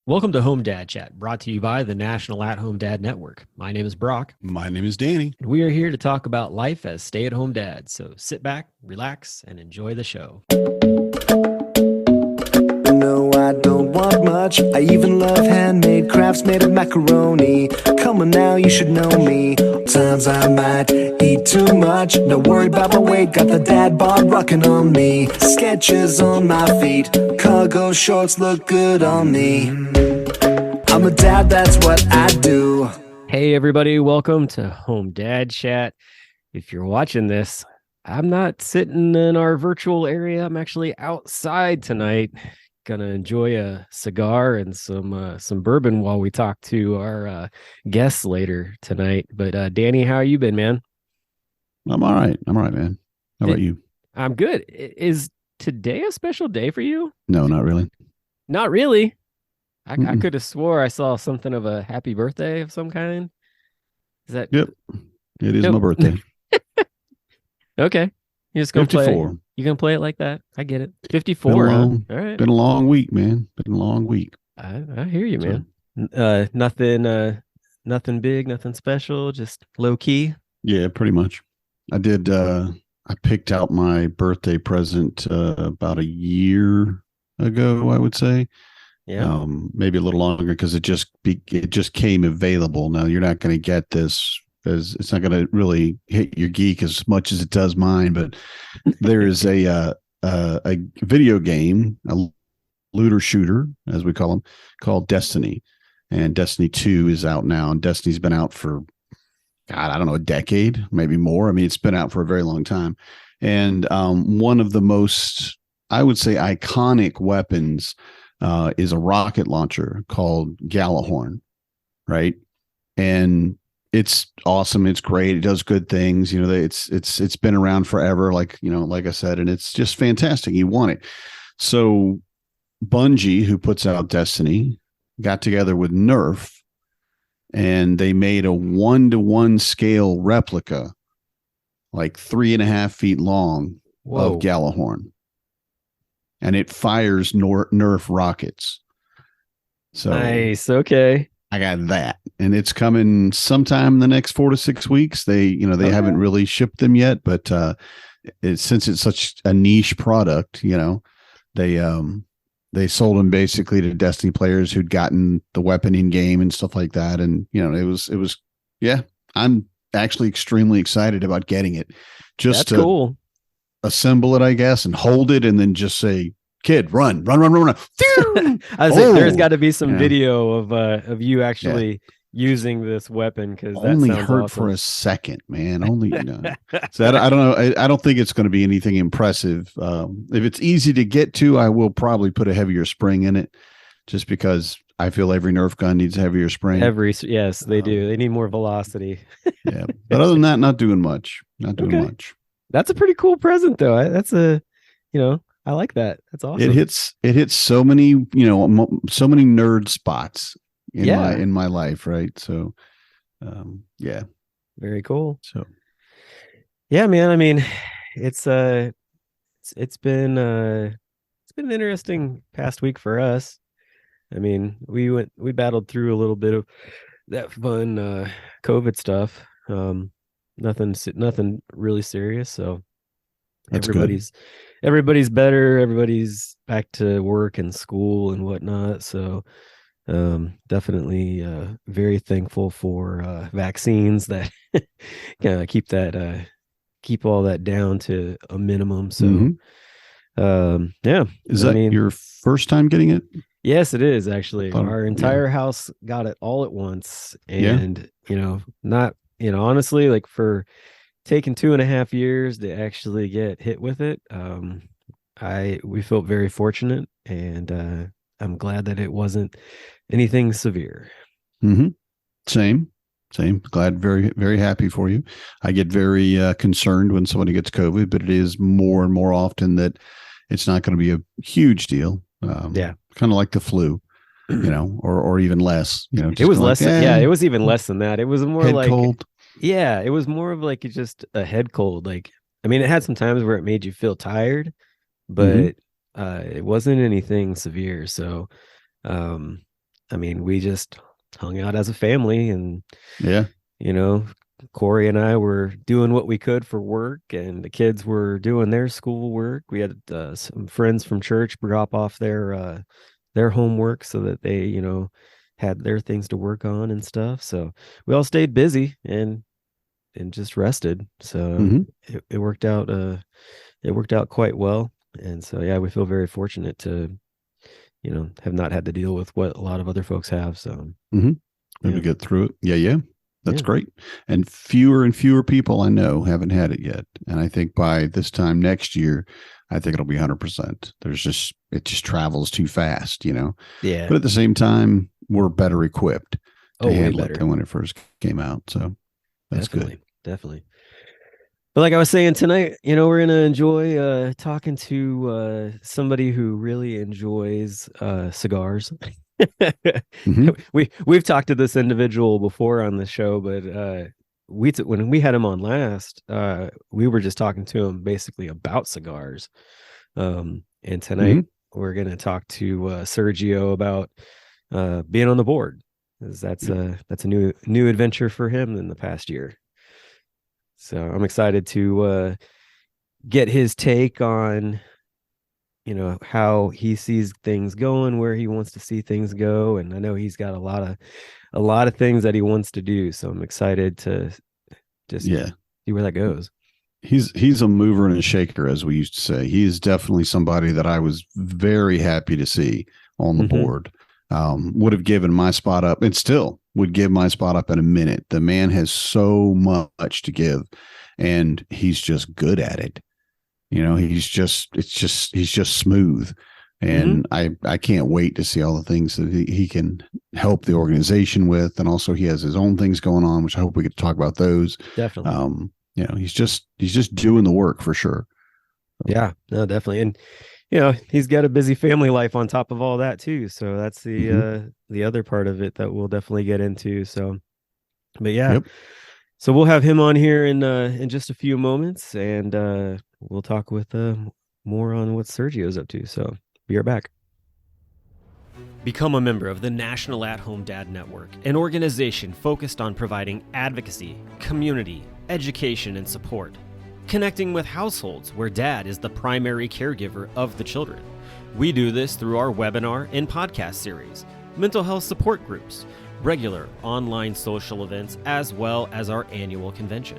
Welcome to Home Dad Chat, brought to you by the National At Home Dad Network. My name is Brock, My name is Danny. and we are here to talk about life as stay at home dads. So sit back, relax, and enjoy the show. No, I don't want much. I even love handmade crafts made of macaroni. Come on now, you should know me. Times I might eat too much. No worry about my weight, got the dad bod rocking on me. Sketches on my feet, cargo shorts look good on me. I'm a dad, that's what I do. Hey, everybody, welcome to Home Dad Chat. If you're watching this, I'm not sitting in our virtual area. I'm actually outside tonight. Gonna enjoy a cigar and some bourbon while we talk to our guests later tonight. But Danny, how you been, man? I'm all right. I'm all right, man. How about you? I'm good. Is today a special day for you? No, not really. Not really. I Mm-mm. could have swore I saw something of a happy birthday of some kind. Is that Yep. It is Nope. my birthday. Okay? You're just gonna play. 54. You gonna play it like that? I get it. Been a 54, huh? long, All right. been a long week, man. Been a long week. I hear you, So, man. Nothing big, nothing special, just low key. yeah, pretty much. I did. I picked out my birthday present about a year ago, I would say. Yeah. Maybe a little longer because it just came available. Now you're not going to get this as it's not going to really hit your geek as much as it does mine. But there is a video game, a looter shooter as we call them, called Destiny, and Destiny 2 is out now. And Destiny's been out for God, I don't know, a decade, maybe more. I mean, it's been out for a very long time. And one of the most, I would say, iconic weapons is a rocket launcher called Gallahorn, right? And it's awesome. It's great. It does good things. You know, it's been around forever, like I said, and it's just fantastic. You want it. So Bungie, who puts out Destiny, got together with Nerf, and they made a 1-to-1 scale replica, like 3.5 feet long, Whoa. of Gallahorn, and it fires Nerf rockets. So Nice. Okay. I got that, and it's coming sometime in the next 4 to 6 weeks. They haven't really shipped them yet, but since it's such a niche product, they sold them basically to Destiny players who'd gotten the weapon in game and stuff like that, and it was yeah. I'm actually extremely excited about getting it, just That's to cool. assemble it, I guess, and hold it, and then just say, "Kid, run, run, run, run, run!" I was like, there's got to be Yeah. some video of you actually using this weapon because that Only sounds hurt awesome. for a second, man. Only so I don't know. I don't think it's going to be anything impressive. If it's easy to get to, I will probably put a heavier spring in it, just because I feel every Nerf gun needs a heavier spring. Yes, they do. They need more velocity. Yeah, but other than that, not doing much. Not doing Okay. much. That's a pretty cool present, though. I like that. That's awesome. It hits so many so many nerd spots Yeah. in my life, right? So, yeah. Very cool. So Yeah, man. I mean, it's it's been an interesting past week for us. I mean, we battled through a little bit of that fun COVID stuff. Nothing really serious. So that's good. everybody's better. Everybody's back to work and school and whatnot. So definitely very thankful for vaccines that kind of keep all that down to a minimum. So yeah. Is that your first time getting it? Yes, it is actually. Thought- Our yeah. entire house got it all at once. And not honestly, like, for taking 2.5 years to actually get hit with it, we felt very fortunate, and I'm glad that it wasn't anything severe. Mm-hmm. Same. Glad, very, very happy for you. I get very concerned when somebody gets COVID, but it is more and more often that it's not going to be a huge deal. Yeah. Kind of like the flu, or even less. It was less. Yeah, it was even less than that. It was more head like cold. Yeah, it was more of like just a head cold. Like, I mean, it had some times where it made you feel tired, but it wasn't anything severe. So, I mean, we just hung out as a family, and Yeah. you know, Corey and I were doing what we could for work, and the kids were doing their school work. We had some friends from church drop off their homework so that they, had their things to work on and stuff. So we all stayed busy and just rested. So Hmm. it worked out. It worked out quite well. And so yeah, we feel very fortunate to, have not had to deal with what a lot of other folks have. So Hmm. yeah, To get through it. Yeah. Yeah. That's yeah, great. And fewer people I know haven't had it yet. And I think by this time next year, I think it'll be 100%. It just travels too fast, yeah. But at the same time, we're better equipped to Oh, way handle it better. than when it first came out. So that's good. Definitely, definitely. But like I was saying tonight, we're gonna enjoy talking to somebody who really enjoys cigars. Hmm. We've talked to this individual before on the show, but when we had him on last, we were just talking to him basically about cigars. And tonight Hmm. we're gonna talk to Sergio about being on the board, because that's a new adventure for him in the past year. So I'm excited to get his take on, how he sees things going, where he wants to see things go, and I know he's got a lot of things that he wants to do. So I'm excited to just Yeah. see where that goes. He's a mover and a shaker, as we used to say. He is definitely somebody that I was very happy to see on the Hmm. board. Would have given my spot up, and still would give my spot up in a minute. The man has so much to give, and he's just good at it. He's just smooth, Hmm. and I can't wait to see all the things that he can help the organization with, and also he has his own things going on, which I hope we get to talk about those. Definitely. He's just doing the work for sure. Yeah, no, definitely. And he's got a busy family life on top of all that too. So that's Mm-hmm. the other part of it that we'll definitely get into. So, but yeah. Yep. So we'll have him on here in just a few moments, and we'll talk with more on what Sergio's up to. So be right back. Become a member of the National At Home Dad Network, an organization focused on providing advocacy, community, education, and support, connecting with households where dad is the primary caregiver of the children. We do this through our webinar and podcast series, mental health support groups, regular online social events, as well as our annual convention.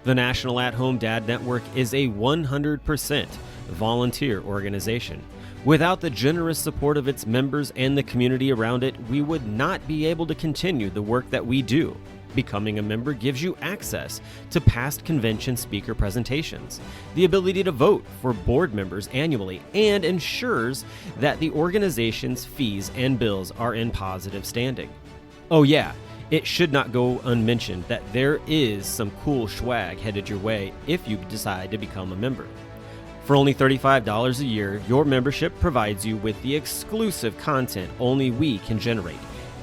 The National At Home Dad Network is a 100% volunteer organization. Without the generous support of its members and the community around it, we would not be able to continue the work that we do. Becoming a member gives you access to past convention speaker presentations, the ability to vote for board members annually, and ensures that the organization's fees and bills are in positive standing. Oh yeah, it should not go unmentioned that there is some cool swag headed your way if you decide to become a member. For only $35 a year, your membership provides you with the exclusive content only we can generate,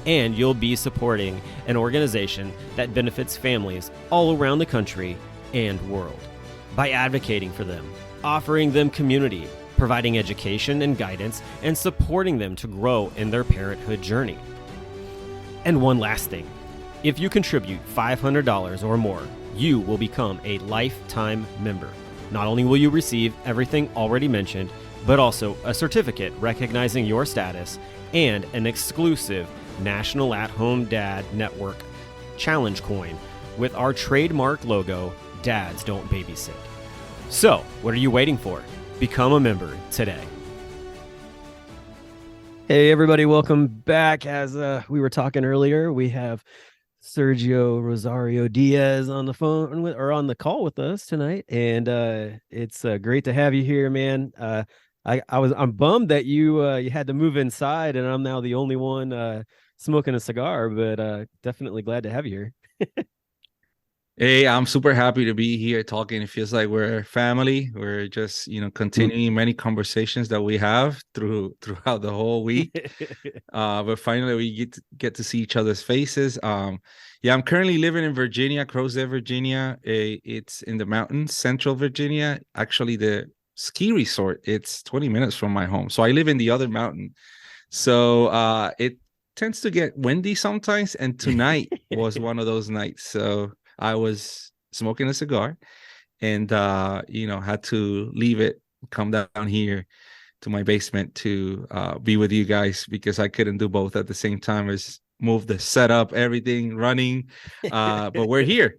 and you'll be supporting an organization that benefits families all around the country and world. By advocating for them, offering them community, providing education and guidance, and supporting them to grow in their parenthood journey. And one last thing, if you contribute $500 or more, you will become a lifetime member. Not only will you receive everything already mentioned, but also a certificate recognizing your status and an exclusive National At Home Dad Network challenge coin with our trademark logo, Dads Don't Babysit. So, what are you waiting for? Become a member today. Hey everybody, welcome back. As we were talking earlier, we have Sergio Rosario-Diaz on the phone or on the call with us tonight, and it's great to have you here, man. I'm bummed that you had to move inside, and I'm now the only one smoking a cigar, but definitely glad to have you here. Hey, I'm super happy to be here talking. It feels like we're family. We're just, continuing many conversations that we have throughout the whole week. But finally we get to see each other's faces. Yeah, I'm currently living in Virginia, Crozet, Virginia. It's in the mountains, central Virginia. Actually, the ski resort, it's 20 minutes from my home. So I live in the other mountain. So tends to get windy sometimes, and tonight was one of those nights. So I was smoking a cigar, and had to leave it, come down here to my basement to be with you guys, because I couldn't do both at the same time, as move the setup, everything running. But we're here.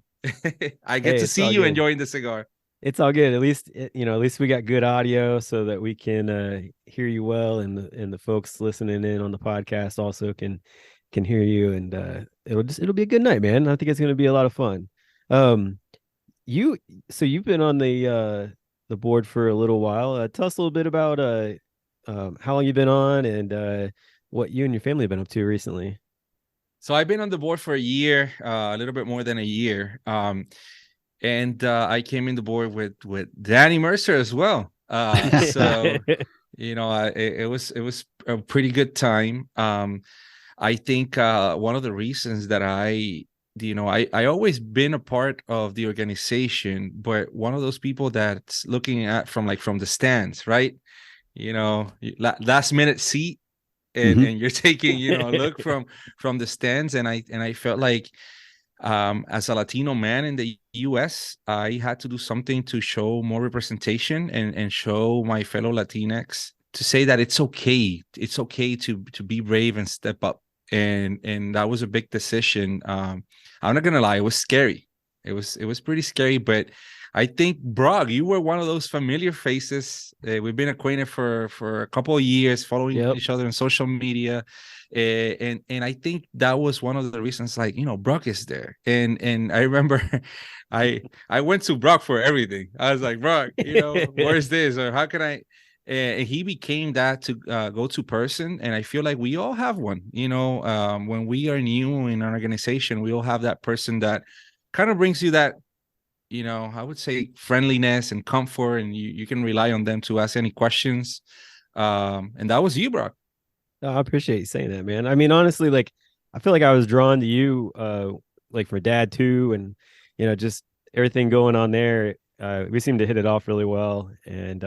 I get Hey, to it's see all you good. enjoying the cigar. It's all good. At least at least we got good audio so that we can hear you well, and the folks listening in on the podcast also can hear you, and it'll be a good night, man. I think it's going to be a lot of fun. Um you so you've been on the board for a little while. Tell us a little bit about how long you've been on, and what you and your family have been up to recently. So I've been on the board for a year, a little bit more than a year. And I came in the board with Danny Mercer as well. So it was a pretty good time. I think one of the reasons that I always been a part of the organization, but one of those people that's looking at from the stands, right? Last minute seat, and Mhm. and you're taking a look from the stands, and I felt like, as a Latino man in the US, I had to do something to show more representation, and show my fellow Latinx, to say that it's okay. It's okay to be brave and step up. And that was a big decision. I'm not gonna lie, it was scary. It was pretty scary, but I think, Brock, you were one of those familiar faces. We've been acquainted for a couple of years, following Yep. each other on social media. And I think that was one of the reasons, like, Brock is there. And I remember I went to Brock for everything. I was like, Brock, where's this, or how can I? And he became that to go-to person. And I feel like we all have one. When we are new in an organization, we all have that person that kind of brings you that, I would say, friendliness and comfort, and you can rely on them to ask any questions. And that was you, Brock. Oh, I appreciate you saying that, man. I mean, honestly, like, I feel like I was drawn to you, like for dad too, and just everything going on there. We seemed to hit it off really well, and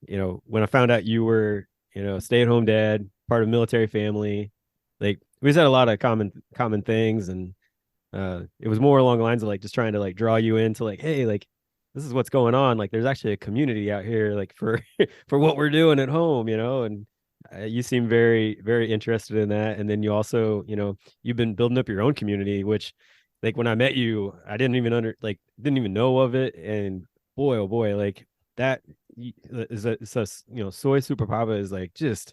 when I found out you were, stay-at-home dad, part of a military family, like we just had a lot of common things, and it was more along the lines of like just trying to like draw you into like, hey, like this is what's going on. Like there's actually a community out here, like for for what we're doing at home, and you seem very, very interested in that. And then you also, you've been building up your own community, which, like, when I met you, I didn't even know of it. And boy, oh boy, like that soy super papa is like just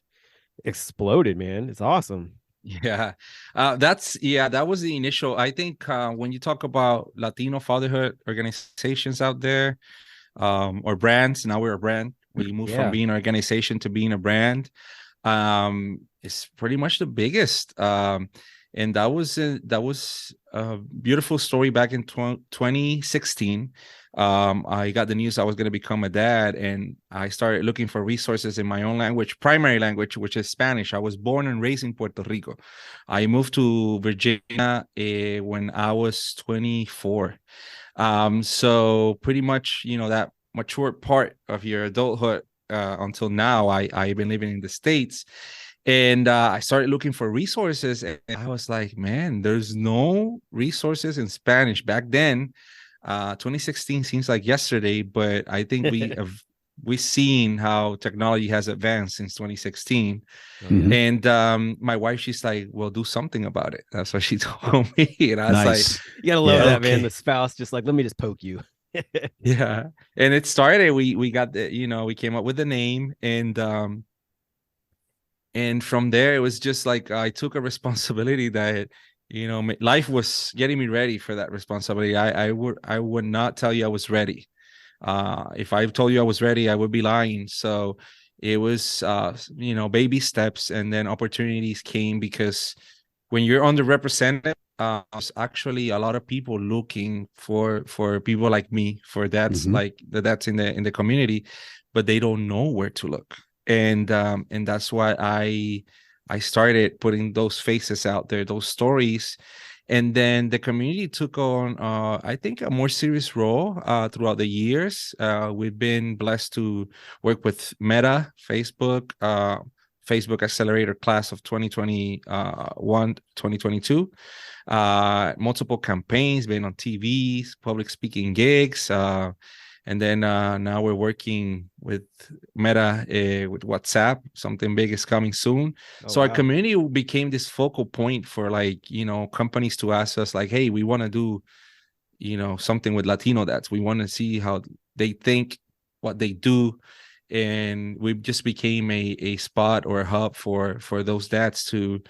exploded, man. It's awesome. Yeah, that was the initial. I think when you talk about Latino fatherhood organizations out there, or brands, now we're a brand. We moved from Yeah. being an organization to being a brand. It's pretty much the biggest. And that was a beautiful story back in 2016. I got the news I was going to become a dad, and I started looking for resources in my own language, primary language, which is Spanish. I was born and raised in Puerto Rico. I moved to Virginia when I was 24. So pretty much, that mature part of your adulthood, until now, I've been living in the States. And I started looking for resources, and I was like, man, there's no resources in Spanish back then. 2016 seems like yesterday, but I think we've seen how technology has advanced since 2016. Mhm. And my wife, she's like, well, do something about it. That's what she told me. And I was like, Nice. You gotta love Yeah. that, man. okay. The spouse just like, let me just poke you. Yeah. And it started, we got we came up with the name, and from there it was just like I took a responsibility that life was getting me ready for that responsibility. I would not tell you I was ready. If I told you I was ready, I would be lying. So it was baby steps, and then opportunities came, because when you're underrepresented, there's actually a lot of people looking for people like me, for that's Mhm. like that's in the community, but they don't know where to look. And that's why I started putting those faces out there, those stories. And then the community took on, I think, a more serious role throughout the years. We've been blessed to work with Meta, Facebook, Facebook Accelerator class of 2021, 2022. Multiple campaigns, been on TVs, public speaking gigs. And then now we're working with Meta, with WhatsApp. Something big is coming soon. Oh, So our wow. community became this focal point for, like, you know, companies to ask us, like, hey, we want to do, you know, something with Latino dads. We want to see how they think, what they do. And we just became a spot or a hub for those dads to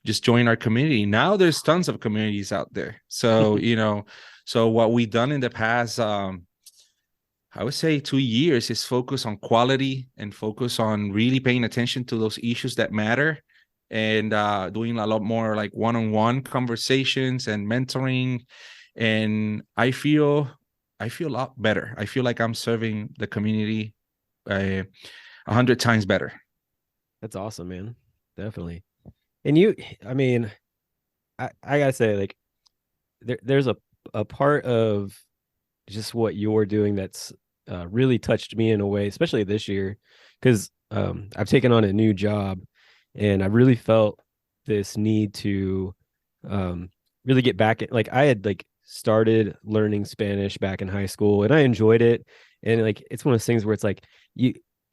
just join our community. Now there's tons of communities out there. So, you know, so what we've done in the past, I would say 2 years, is focus on quality and focus on really paying attention to those issues that matter, and doing a lot more like one-on-one conversations and mentoring. And I feel a lot better. I feel like I'm serving the community 100 times better. That's awesome, man. Definitely. And you, I mean, I gotta say, like, there's a part of just what you're doing that's really touched me in a way, especially this year, because I've taken on a new job, and I really felt this need to really get back at, like, I had like started learning Spanish back in high school, and I enjoyed it. And like, it's one of those things where it's like,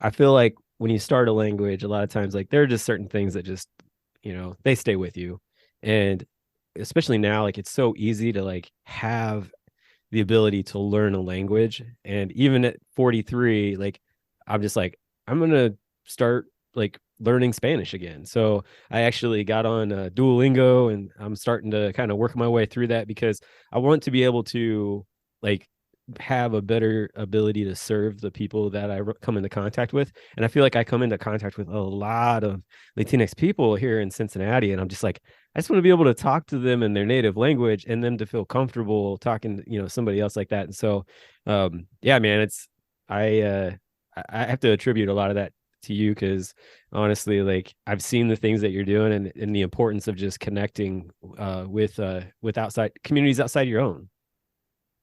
I feel like when you start a language, a lot of times, like, there are just certain things that just, you know, they stay with you. And especially now, like, it's so easy to like have the ability to learn a language. And even at 43, like, I'm just like, I'm gonna start like learning Spanish again. So I actually got on Duolingo, and I'm starting to kind of work my way through that, because I want to be able to like have a better ability to serve the people that I come into contact with. And I feel like I come into contact with a lot of Latinx people here in Cincinnati, and I'm just like, I just want to be able to talk to them in their native language, and them to feel comfortable talking to, you know, somebody else like that. And so yeah, man, it's I have to attribute a lot of that to you, because honestly, like, I've seen the things that you're doing, and the importance of just connecting with outside communities outside your own.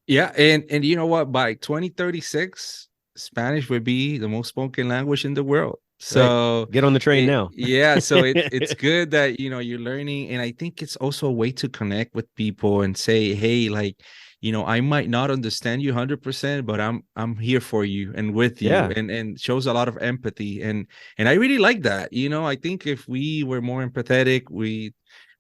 Yeah, and you know what? By 2036, Spanish would be the most spoken language in the world. So right. Get on the train now. Yeah, so it's good that, you know, you're learning. And I think it's also a way to connect with people and say, hey, like, you know, I might not understand you 100%, but I'm here for you and with you. Yeah. And shows a lot of empathy. And I really like that. You know, I think if we were more empathetic, we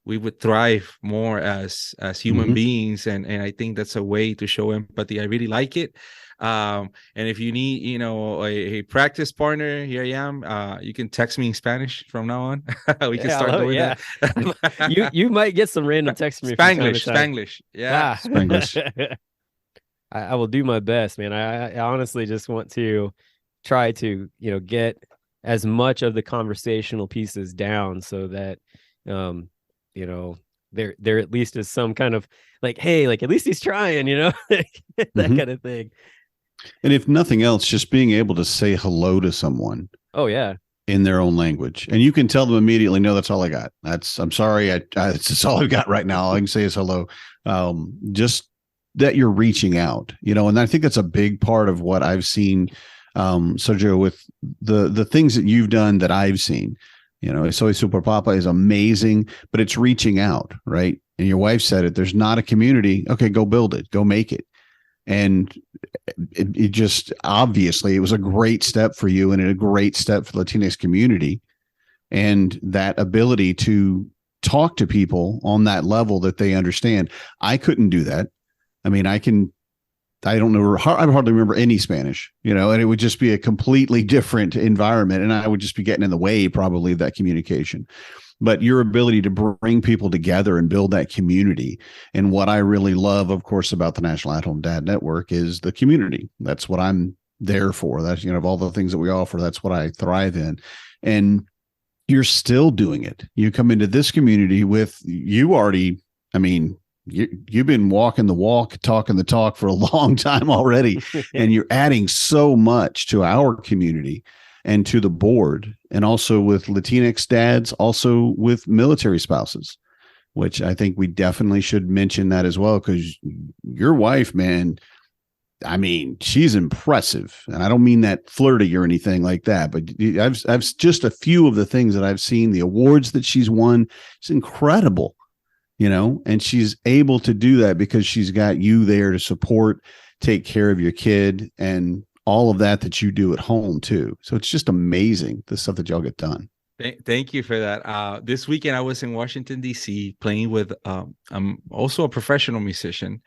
would thrive more as human beings. And I think that's a way to show empathy. I really like it. And if you need, you know, a practice partner, here I am. You can text me in Spanish from now on. We can start doing that. you might get some random text from me from time to time. Spanglish. Yeah. Spanglish. I will do my best, man. I honestly just want to try to, you know, get as much of the conversational pieces down, so that you know, there at least is some kind of like, hey, like, at least he's trying, you know, that kind of thing. And if nothing else, just being able to say hello to someone. Oh yeah. In their own language, and you can tell them immediately, no, that's all I got. I'm sorry, it's all I've got right now. All I can say is hello. Just that you're reaching out, you know, and I think that's a big part of what I've seen, Sergio, with the things that you've done that I've seen. You know, Soy Super Papa is amazing, but it's reaching out, right? And your wife said it, there's not a community. Okay, go build it, go make it. And it just, obviously, it was a great step for you, and a great step for the Latinx community. And that ability to talk to people on that level that they understand. I couldn't do that. I mean, I don't know, I hardly remember any Spanish, you know, and it would just be a completely different environment. And I would just be getting in the way probably of that communication. But your ability to bring people together and build that community. And what I really love, of course, about the National At-Home Dad Network is the community. That's what I'm there for. That's, you know, of all the things that we offer, that's what I thrive in. And you're still doing it. You come into this community with, you already, I mean, you've been walking the walk, talking the talk for a long time already. And you're adding so much to our community and to the board, and also with Latinx dads, also with military spouses, which I think we definitely should mention that as well. Because your wife, man, I mean, she's impressive, and I don't mean that flirty or anything like that. But I've just a few of the things that I've seen, the awards that she's won. It's incredible, and she's able to do that because she's got you there to support, take care of your kid, and all of that you do at home too. So it's just amazing the stuff that y'all get done. Thank you for that. This weekend I was in Washington, D.C. playing with, I'm also a professional musician,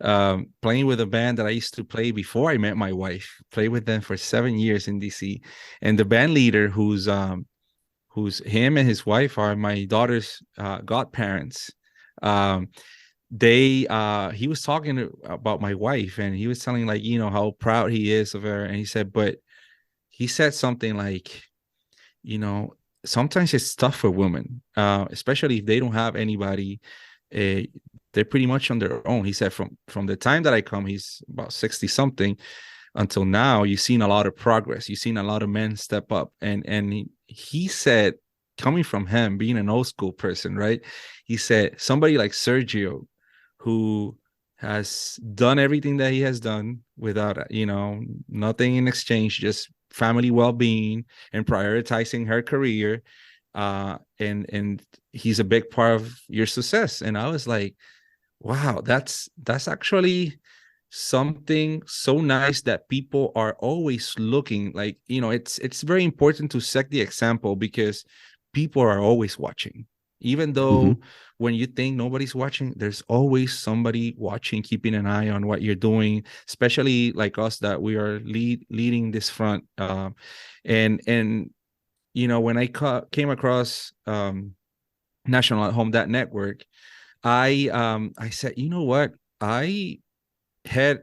playing with a band that I used to play before I met my wife, played with them for 7 years in D.C. And the band leader, who's him and his wife are my daughter's godparents. He was talking about my wife, and he was telling, like, how proud he is of her. And he said something like, sometimes it's tough for women, especially if they don't have anybody. They're pretty much on their own. He said from the time that I come, he's about 60 something, until now, you've seen a lot of progress. You've seen a lot of men step up. And he said, coming from him, being an old school person, right? He said, somebody like Sergio, who has done everything that he has done without, nothing in exchange, just family well-being and prioritizing her career, and he's a big part of your success. And I was like, wow, that's actually something so nice, that people are always looking. Like, it's very important to set the example, because people are always watching. Even though when you think nobody's watching, there's always somebody watching, keeping an eye on what you're doing, especially like us, that we are leading this front. And when I came across National at Home, that network, I said, you know what? I had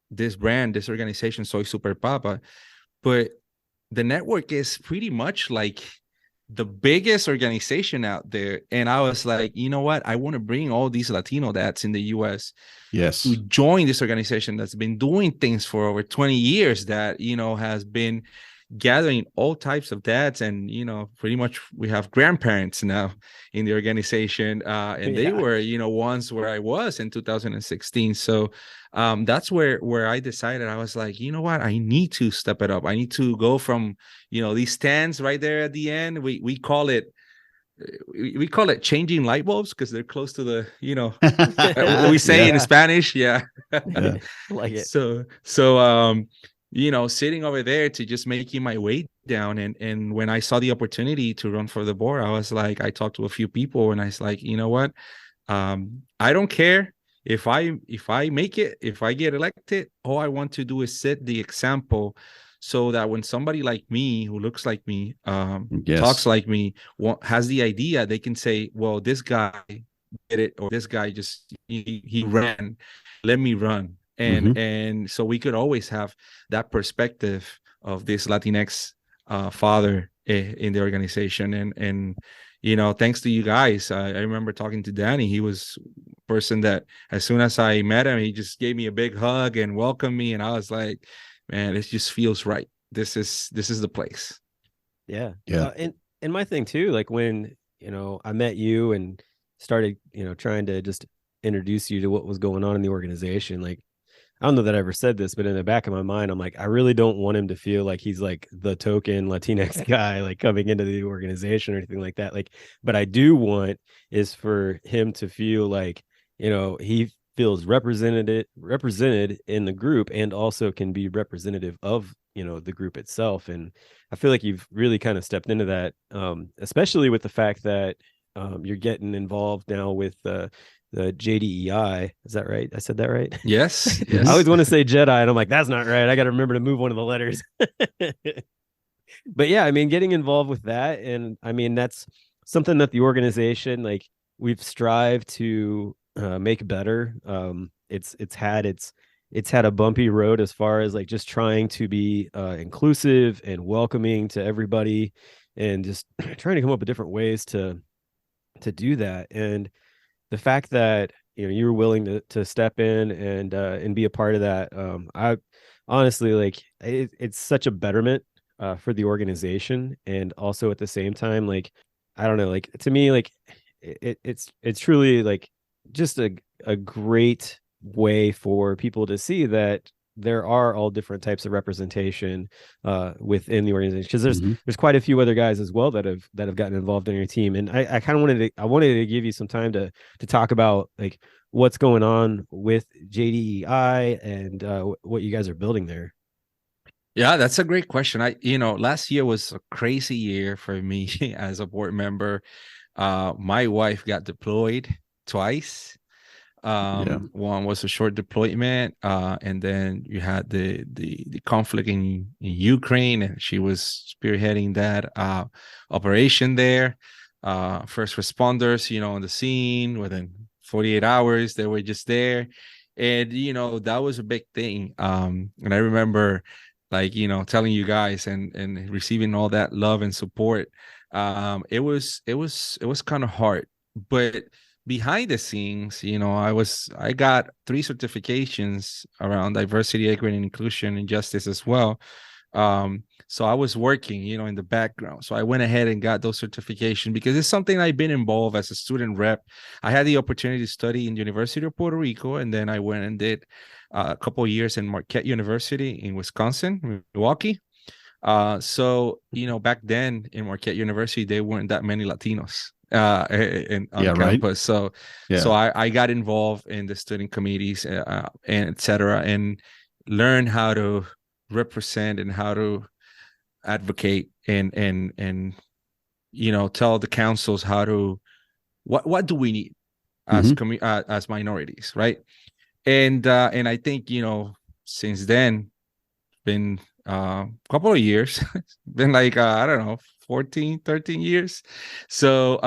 this brand, this organization, Soy Super Papa, but the network is pretty much like the biggest organization out there. And I was like, you know what? I want to bring all these Latino dads in the US to join this organization that's been doing things for over 20 years, that, has been gathering all types of dads. And, pretty much we have grandparents now in the organization. And they were, ones where I was in 2016. So that's where I decided. I was like, you know what? I need to step it up. I need to go from, these stands right there at the end. We call it changing light bulbs, because they're close to the, we say in Spanish. Yeah. Like it. So sitting over there to just making my way down. And when I saw the opportunity to run for the board, I was like, I talked to a few people, and I was like, you know what? I don't care if I make it, if I get elected. All I want to do is set the example, so that when somebody like me, who looks like me, talks like me, has the idea, they can say, well, this guy did it, or this guy just he ran, let me run. And so we could always have that perspective of this Latinx father in the organization. And thanks to you guys, I remember talking to Danny. He was a person that, as soon as I met him, he just gave me a big hug and welcomed me. And I was like, man, it just feels right. This is the place. Yeah. And my thing too, like when, I met you and started, trying to just introduce you to what was going on in the organization. Like, I don't know that I ever said this, but in the back of my mind, I'm like, I really don't want him to feel like he's like the token Latinx guy, like coming into the organization or anything like that. Like, but I do want is for him to feel like, he feels represented in the group, and also can be representative of, the group itself. And I feel like you've really kind of stepped into that, especially with the fact that you're getting involved now with the JDEI. Is that right? I said that right? Yes. I always want to say Jedi, and I'm like, that's not right. I got to remember to move one of the letters. But yeah, I mean, getting involved with that, and I mean, that's something that the organization, like, we've strived to make better. It's had a bumpy road as far as like just trying to be inclusive and welcoming to everybody, and just trying to come up with different ways to do that. And the fact that you were willing to step in and be a part of that, I honestly, like, it's such a betterment for the organization. And also at the same time, like, I don't know, like, to me, like, it's truly like just a great way for people to see that there are all different types of representation within the organization, because Mm-hmm. there's quite a few other guys as well that have gotten involved in your team. And I kind of wanted to give you some time to talk about like what's going on with JDEI and what you guys are building there. Yeah, that's a great question. Last year was a crazy year for me as a board member. My wife got deployed twice. Yeah. One was a short deployment, and then you had the conflict in Ukraine, and she was spearheading that operation there. First responders, on the scene within 48 hours, they were just there, and that was a big thing. And I remember, like telling you guys and receiving all that love and support. It was kind of hard, but behind the scenes, I got 3 certifications around diversity, equity, and inclusion and justice as well. So I was working, in the background. So I went ahead and got those certifications because it's something I've been involved as a student rep. I had the opportunity to study in the University of Puerto Rico, and then I went and did a couple of years in Marquette University in Wisconsin, Milwaukee. So back then in Marquette University, there weren't that many Latinos on campus. So I got involved in the student committees and etc. and learn how to represent and how to advocate and tell the councils how to what do we need as as minorities, right? And I think since then been a couple of years been like I don't know, 14 13 years. So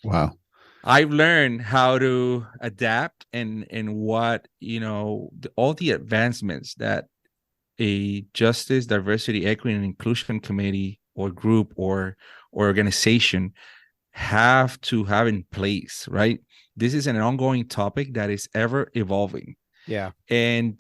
Wow. I've learned how to adapt and what all the advancements that a justice, diversity, equity, and inclusion committee or group or organization have to have in place, right? This is an ongoing topic that is ever evolving. Yeah. And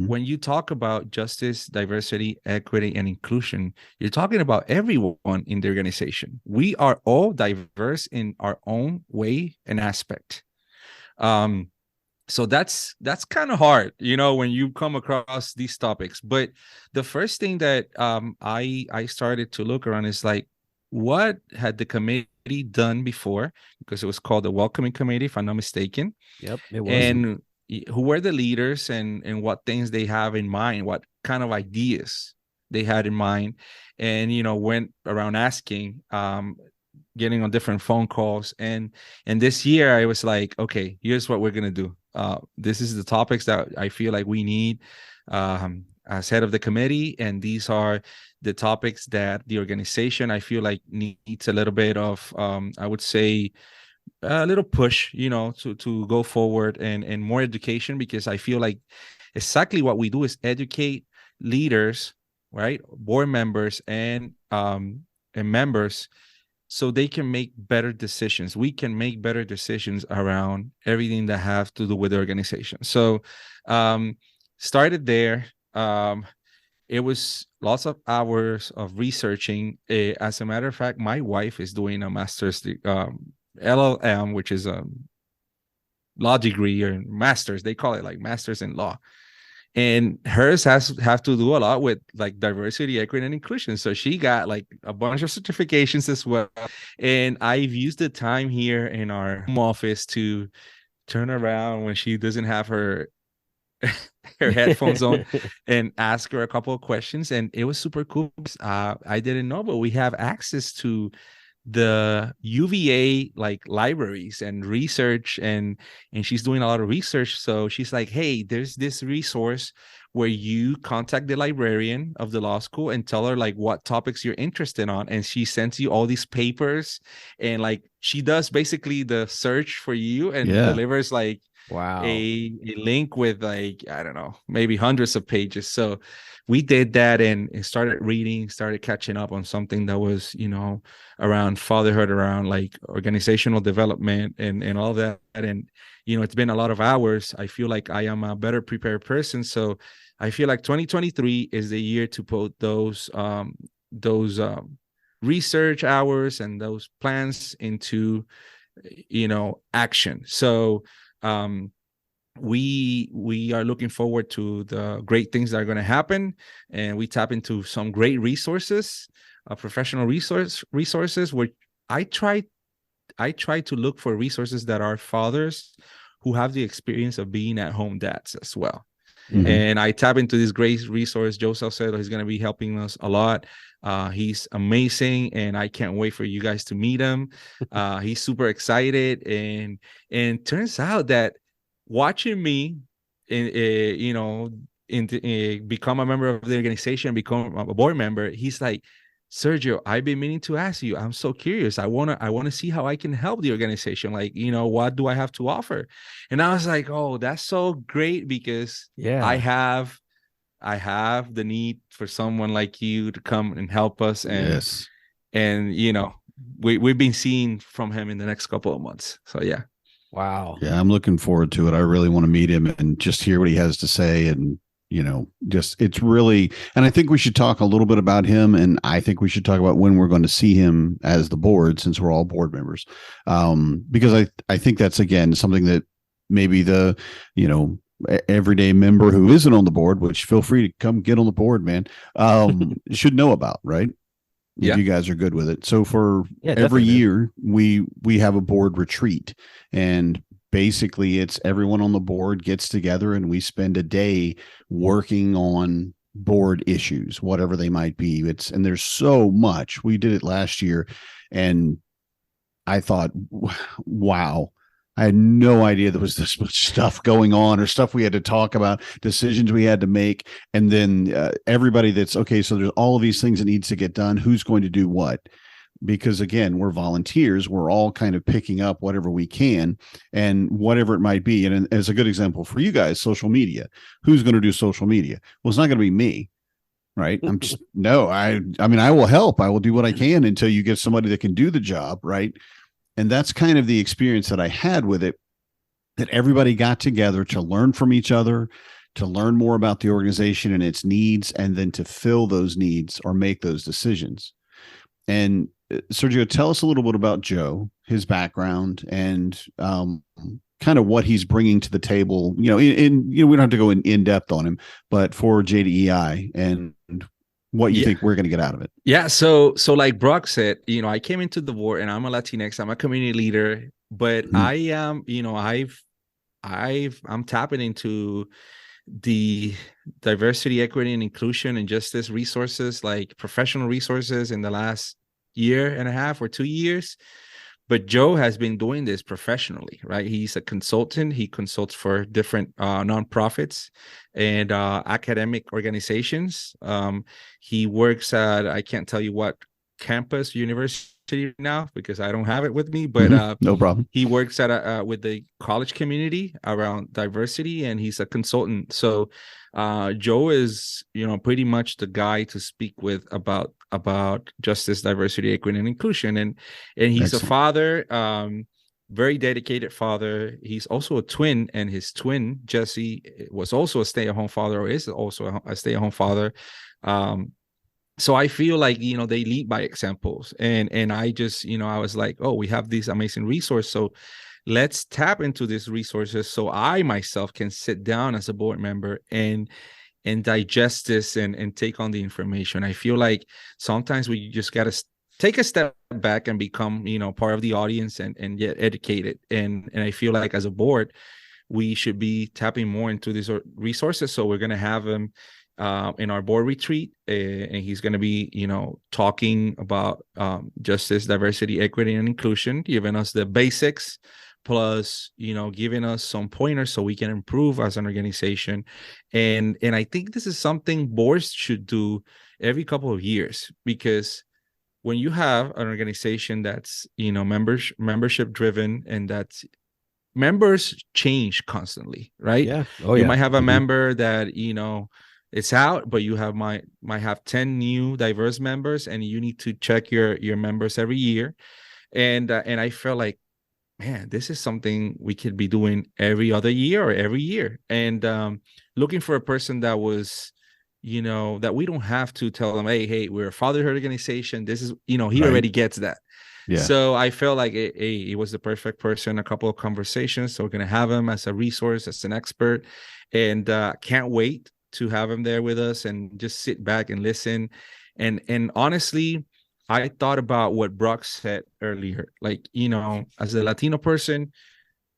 when you talk about justice, diversity, equity, and inclusion, you're talking about everyone in the organization. We are all diverse in our own way and aspect. So that's kind of hard, when you come across these topics. But the first thing that I started to look around is like, what had the committee done before? Because it was called the Welcoming Committee, if I'm not mistaken. Yep, it was. And who were the leaders and what things they have in mind, what kind of ideas they had in mind, and went around asking, getting on different phone calls, and this year I was like, okay, here's what we're gonna do. This is the topics that I feel like we need as head of the committee, and these are the topics that the organization I feel like needs a little bit of I would say a little push, to go forward and more education, because I feel like exactly what we do is educate leaders, right, board members and members, so they can make better decisions. We can make better decisions around everything that have to do with the organization. So started there. It was lots of hours of researching. As a matter of fact, my wife is doing a master's LLM, which is a law degree or master's. They call it like master's in law. And hers have to do a lot with like diversity, equity, and inclusion. So she got like a bunch of certifications as well. And I've used the time here in our home office to turn around when she doesn't have her headphones on and ask her a couple of questions. And it was super cool. I didn't know, but we have access to the UVA like libraries and research, and she's doing a lot of research. So she's like, hey, there's this resource where you contact the librarian of the law school and tell her like what topics you're interested on, and she sends you all these papers, and like she does basically the search for you and delivers like wow, a link with like, I don't know, maybe hundreds of pages. So we did that and started reading, started catching up on something that was, around fatherhood, around like organizational development and all that. And, it's been a lot of hours. I feel like I am a better prepared person. So I feel like 2023 is the year to put those research hours and those plans into, action. So, we are looking forward to the great things that are going to happen, and we tap into some great resources, professional resources. Where I try to look for resources that are fathers who have the experience of being at home dads as well. Mhm. And I tap into this great resource, Joe Salcedo. He's going to be helping us a lot. He's amazing, and I can't wait for you guys to meet him. He's super excited, and turns out that watching me, become a member of the organization, become a board member, he's like, Sergio, I've been meaning to ask you. I'm so curious. I wanna see how I can help the organization. Like, what do I have to offer? And I was like, oh, that's so great, because I have the need for someone like you to come and help us. Yes. And we've been seeing from him in the next couple of months. So yeah. Wow. Yeah, I'm looking forward to it. I really want to meet him and just hear what he has to say. And, it's really, and I think we should talk a little bit about him. And I think we should talk about when we're going to see him as the board, since we're all board members. Because I think that's, again, something that maybe the, everyday member who isn't on the board, which feel free to come get on the board, man, should know about, right? Yeah. If you guys are good with it. So for definitely. every year, we have a board retreat, and basically it's everyone on the board gets together and we spend a day working on board issues, whatever they might be. And there's so much. We did it last year, and I thought, wow, I had no idea there was this much stuff going on, or stuff we had to talk about, decisions we had to make. And then everybody that's okay. So there's all of these things that needs to get done. Who's going to do what? Because again, we're volunteers. We're all kind of picking up whatever we can, and whatever it might be. And as a good example for you guys, social media, who's going to do social media? Well, it's not going to be me. Right. I'm just, no, I mean, I will help. I will do what I can until you get somebody that can do the job. Right. And that's kind of the experience that I had with it, that everybody got together to learn from each other, to learn more about the organization and its needs, and then to fill those needs or make those decisions. And Sergio, tell us a little bit about Joe, his background, and kind of what he's bringing to the table. We don't have to go in depth on him, but for JDEI and what you think we're going to get out of it. Yeah. So like Brock said, I came into the board, and I'm a Latinx, I'm a community leader, but I am, I'm tapping into the diversity, equity, and inclusion and justice resources, like professional resources, in the last year and a half or 2 years. But Joe has been doing this professionally, right? He's a consultant. He consults for different nonprofits and academic organizations. He works at, I can't tell you what campus university now, because I don't have it with me, but no problem. He works at with the college community around diversity, and he's a consultant. So Joe is, pretty much the guy to speak with about justice, diversity, equity, and inclusion. And he's Excellent. a father, very dedicated father. He's also a twin, and his twin, Jesse, was also a stay-at-home father, or is also a stay-at-home father. So I feel like, they lead by examples. And I just, I was like, oh, we have this amazing resource. So let's tap into these resources so I myself can sit down as a board member and digest this and take on the information. I feel like sometimes we just got to take a step back and become, part of the audience and get educated. And I feel like as a board, we should be tapping more into these resources. So we're going to have him in our board retreat, and he's going to be, talking about justice, diversity, equity, and inclusion, giving us the basics, plus, giving us some pointers so we can improve as an organization. And I think this is something boards should do every couple of years, because when you have an organization that's, membership driven, and that's members change constantly, right? Yeah. You might have a member that, it's out, but you might have 10 new diverse members, and you need to check your members every year. And I feel like, man, this is something we could be doing every other year or every year. And looking for a person that was, that we don't have to tell them, hey, we're a fatherhood organization. This is, he already gets that. Yeah. So I felt like it was the perfect person. A couple of conversations, so we're gonna have him as a resource, as an expert, and can't wait to have him there with us and just sit back and listen. And honestly, I thought about what Brock said earlier. Like, as a Latino person,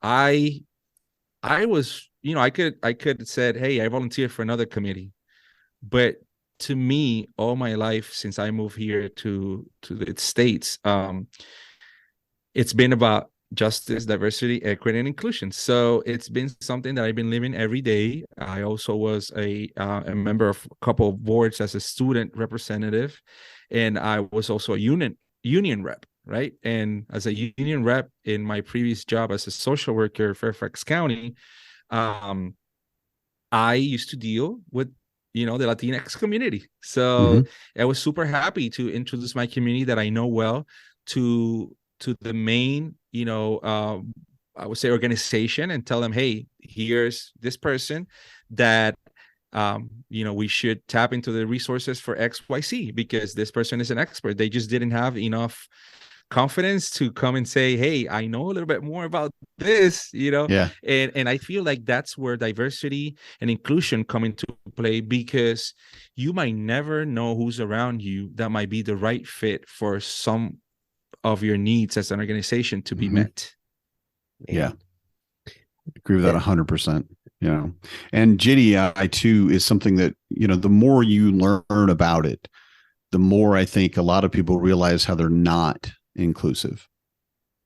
I was, I could have said, hey, I volunteer for another committee. But to me, all my life since I moved here to the States, it's been about justice, diversity, equity, and inclusion. So it's been something that I've been living every day. I also was a member of a couple of boards as a student representative, and I was also a union rep, right? And as a union rep in my previous job as a social worker, Fairfax County, um, I used to deal with the Latinx community. So Mhm. I was super happy to introduce my community that I know well to the main, I would say organization, and tell them, hey, here's this person that we should tap into the resources for XYZ, because this person is an expert. They just didn't have enough confidence to come and say, hey, I know a little bit more about this, Yeah. and I feel like that's where diversity and inclusion come into play, because you might never know who's around you that might be the right fit for some of your needs as an organization to be met. Yeah. Agree with that 100%. And JDI too is something that, the more you learn about it, the more I think a lot of people realize how they're not inclusive.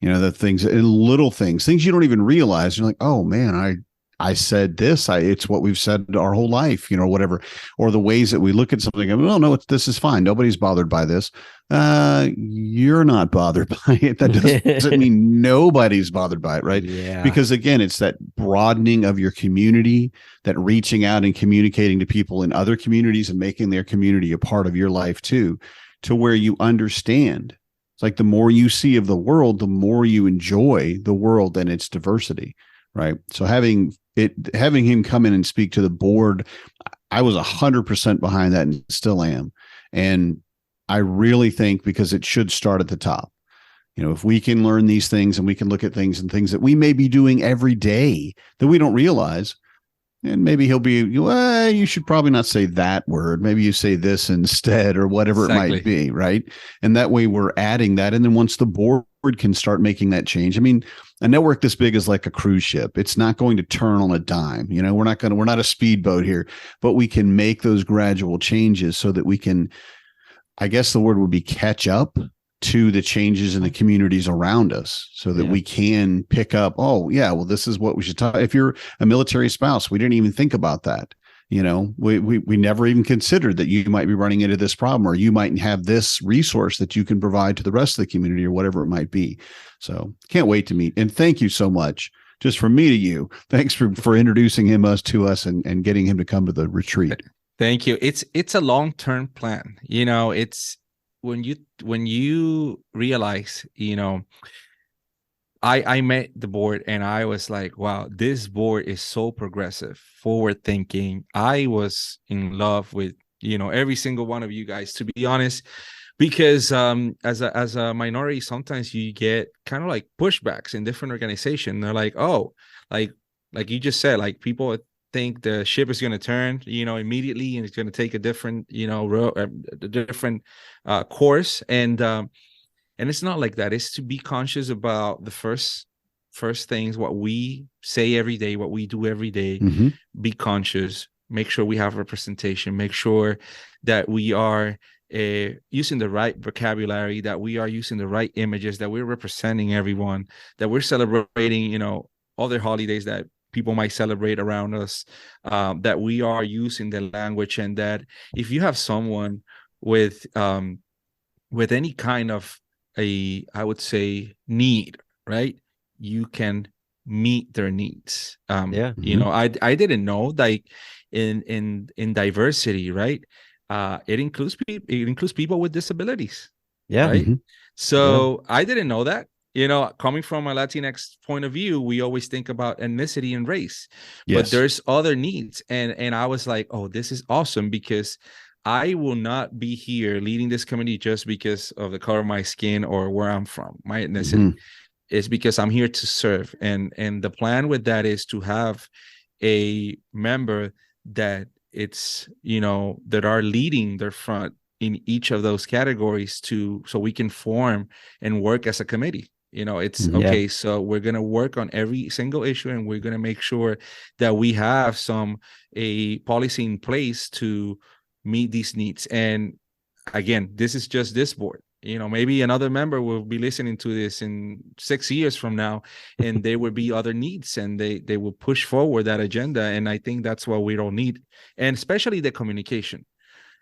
The things and little things you don't even realize. You're like, oh man, I said this. It's what we've said our whole life, whatever. Or the ways that we look at something. Oh no, this is fine. Nobody's bothered by this. You're not bothered by it. That doesn't mean nobody's bothered by it, right? Yeah. Because again, it's that broadening of your community, that reaching out and communicating to people in other communities and making their community a part of your life too, to where you understand. It's like the more you see of the world, the more you enjoy the world and its diversity, right? So having him come in and speak to the board, I was 100% behind that and still am. And I really think, because it should start at the top. If we can learn these things and we can look at things and things that we may be doing every day that we don't realize, and maybe he'll be, well, you should probably not say that word. Maybe you say this instead, or whatever it might be, right? And that way we're adding that. And then once the board can start making that change, I mean, a network this big is like a cruise ship. It's not going to turn on a dime. We're not a speedboat here, but we can make those gradual changes so that we can, I guess the word would be, catch up to the changes in the communities around us, so that we can pick up, oh yeah, well, this is what we should talk. If you're a military spouse, we didn't even think about that. We never even considered that you might be running into this problem, or you might have this resource that you can provide to the rest of the community, or whatever it might be. So can't wait to meet. And thank you so much, just from me to you. Thanks for introducing him to us and getting him to come to the retreat. Thank you. It's a long-term plan. It's when you realize, I met the board and I was like, wow, this board is so progressive, forward thinking. I was in love with, every single one of you guys, to be honest, because as a minority, sometimes you get kind of like pushbacks in different organizations. They're like, oh, like you just said, like, people think the ship is going to turn, immediately, and it's going to take a different, course. And it's not like that. It's to be conscious about the first things, what we say every day, what we do every day. Mm-hmm. Be conscious, make sure we have representation, make sure that we are using the right vocabulary, that we are using the right images, that we're representing everyone, that we're celebrating, other holidays that people might celebrate around us, that we are using the language, and that if you have someone with any kind of I would say, need, right, you can meet their needs. I didn't know, like, in diversity, right, it includes people with disabilities, right? Mm-hmm. So I didn't know that. Coming from a Latinx point of view, we always think about ethnicity and race, but there's other needs. And I was like, oh, this is awesome, because I will not be here leading this committee just because of the color of my skin or where I'm from, my ethnicity. It's because I'm here to serve. And the plan with that is to have a member that it's, that are leading their front in each of those categories so we can form and work as a committee. It's okay. So we're going to work on every single issue, and we're going to make sure that we have a policy in place to meet these needs. And again, this is just this board. Maybe another member will be listening to this in 6 years from now, and there will be other needs, and they will push forward that agenda. And I think that's what we don't need. And especially the communication.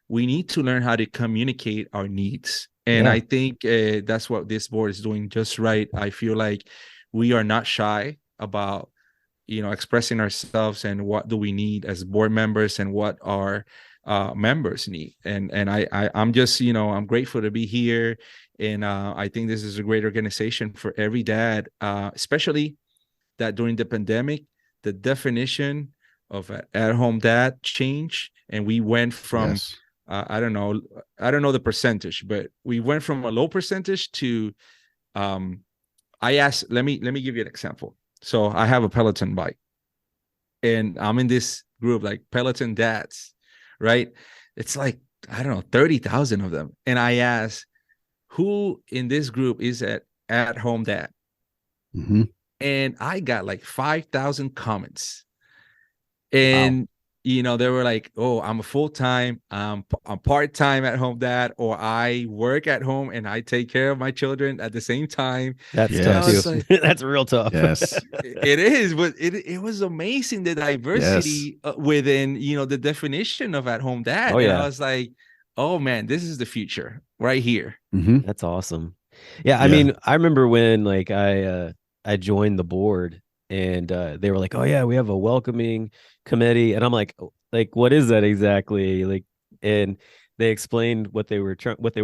We need to learn how to communicate our needs. And I think that's what this board is doing just right. I feel like we are not shy about, expressing ourselves and what do we need as board members and what our members need. And I'm just, I'm grateful to be here. And I think this is a great organization for every dad, especially that during the pandemic, the definition of an at-home dad changed. And we went from, I don't know the percentage, but we went from a low percentage to, I asked, let me give you an example. So I have a Peloton bike, and I'm in this group like Peloton dads, right? It's like, I don't know, 30,000 of them. And I asked, who in this group is at home dad? And I got like 5,000 comments. And wow. They were like, oh, I'm a full-time, I'm part-time at home dad, or I work at home and I take care of my children at the same time. That's tough too. Like, that's real tough. Yes, it is. But it was amazing, the diversity within, the definition of at home dad. Oh, yeah. I was like, oh man, this is the future right here. That's awesome. Yeah. I mean, I remember when like I joined the board, and they were like, oh yeah, we have a welcoming committee. And I'm like, what is that exactly? Like, and they explained what they were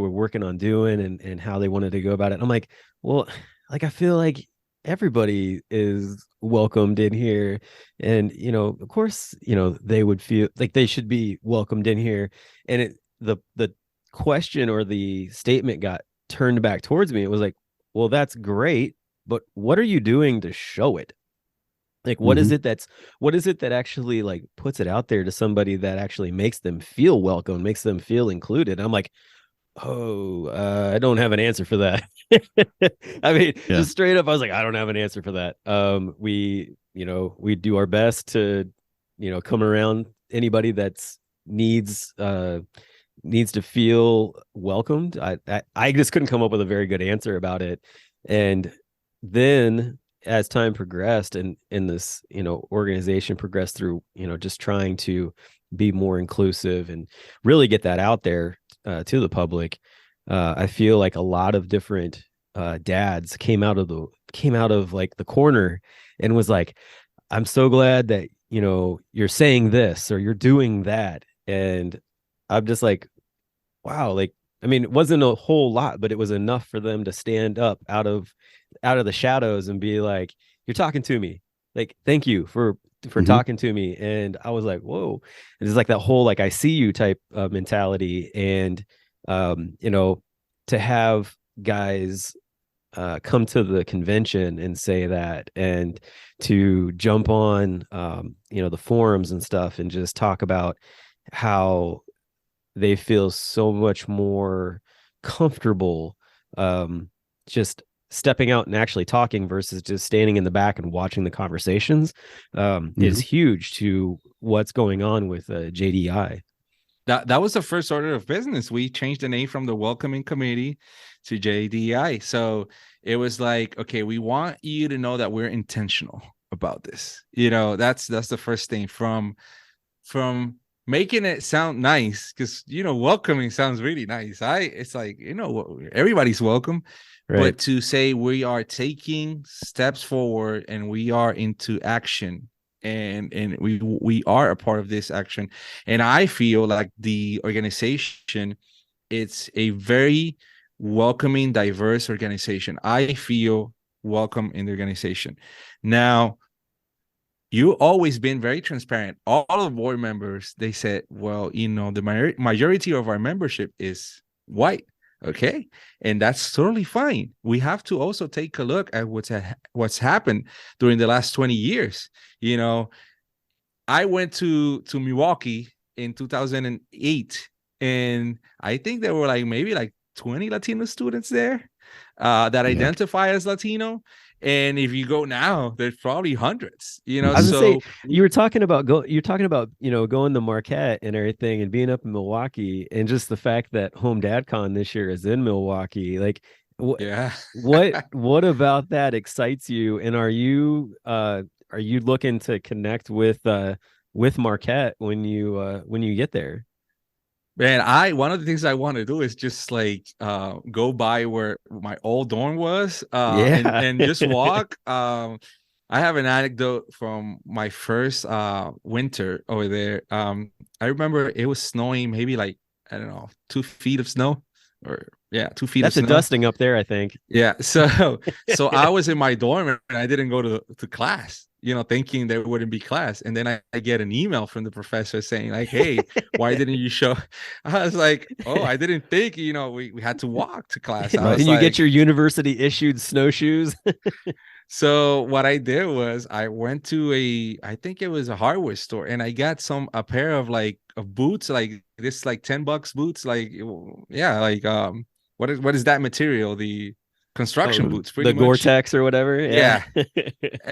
working on doing and how they wanted to go about it. I'm like, well, like, I feel like everybody is welcomed in here. And, of course, they would feel like they should be welcomed in here. And the question or the statement got turned back towards me. It was like, well, that's great, but what are you doing to show it? Like, what is it that actually like puts it out there to somebody that actually makes them feel welcome, makes them feel included? I'm like, oh, I don't have an answer for that. I mean, just straight up, I was like, I don't have an answer for that. We do our best to, come around anybody that's needs to feel welcomed. I just couldn't come up with a very good answer about it. And then as time progressed and in this, organization progressed through, just trying to be more inclusive and really get that out there to the public, I feel like a lot of different dads came out of like the corner and was like, I'm so glad that, you're saying this or you're doing that. And I'm just like, wow, like, I mean, it wasn't a whole lot, but it was enough for them to stand up out of the shadows and be like, you're talking to me. Like, thank you for talking to me. And I was like, whoa. It's like that whole, like, I see you type of mentality. And, to have guys come to the convention and say that, and to jump on, the forums and stuff and just talk about how they feel so much more comfortable just stepping out and actually talking versus just standing in the back and watching the conversations is huge to what's going on with JDEI. That was the first order of business. We changed the name from the Welcoming Committee to JDEI. So it was like, okay, we want you to know that we're intentional about this. That's the first thing from making it sound nice, because welcoming sounds really nice. It's like, everybody's welcome, right? But to say we are taking steps forward and we are into action, and we are a part of this action. And I feel like the organization, it's a very welcoming, diverse organization. I feel welcome in the organization. Now, you always been very transparent. All of the board members, they said, well, the majority of our membership is white. Okay. And that's totally fine. We have to also take a look at what's happened during the last 20 years. I went to Milwaukee in 2008, and I think there were maybe 20 Latino students there that identify as Latino. And if you go now, there's probably hundreds, I was gonna say, you're talking about going to Marquette and everything and being up in Milwaukee, and just the fact that Home Dad Con this year is in Milwaukee. What about that excites you? And are you looking to connect with Marquette when you get there? Man, one of the things I want to do is just go by where my old dorm was, and just walk. I have an anecdote from my first winter over there. I remember it was snowing, maybe I don't know, 2 feet of snow, or 2 feet. That's of a snow. dusting up there, I think. Yeah. So I was in my dorm and I didn't go to class, thinking there wouldn't be class. And then I get an email from the professor saying hey, why didn't you show? I was like, oh, I didn't think, we had to walk to class. Didn't you get your university issued snowshoes? So what I did was I went to I think it was a hardware store, and I got a pair of boots, this $10 boots. What is that material? The construction boots, pretty the much. Gore-Tex or whatever. Yeah.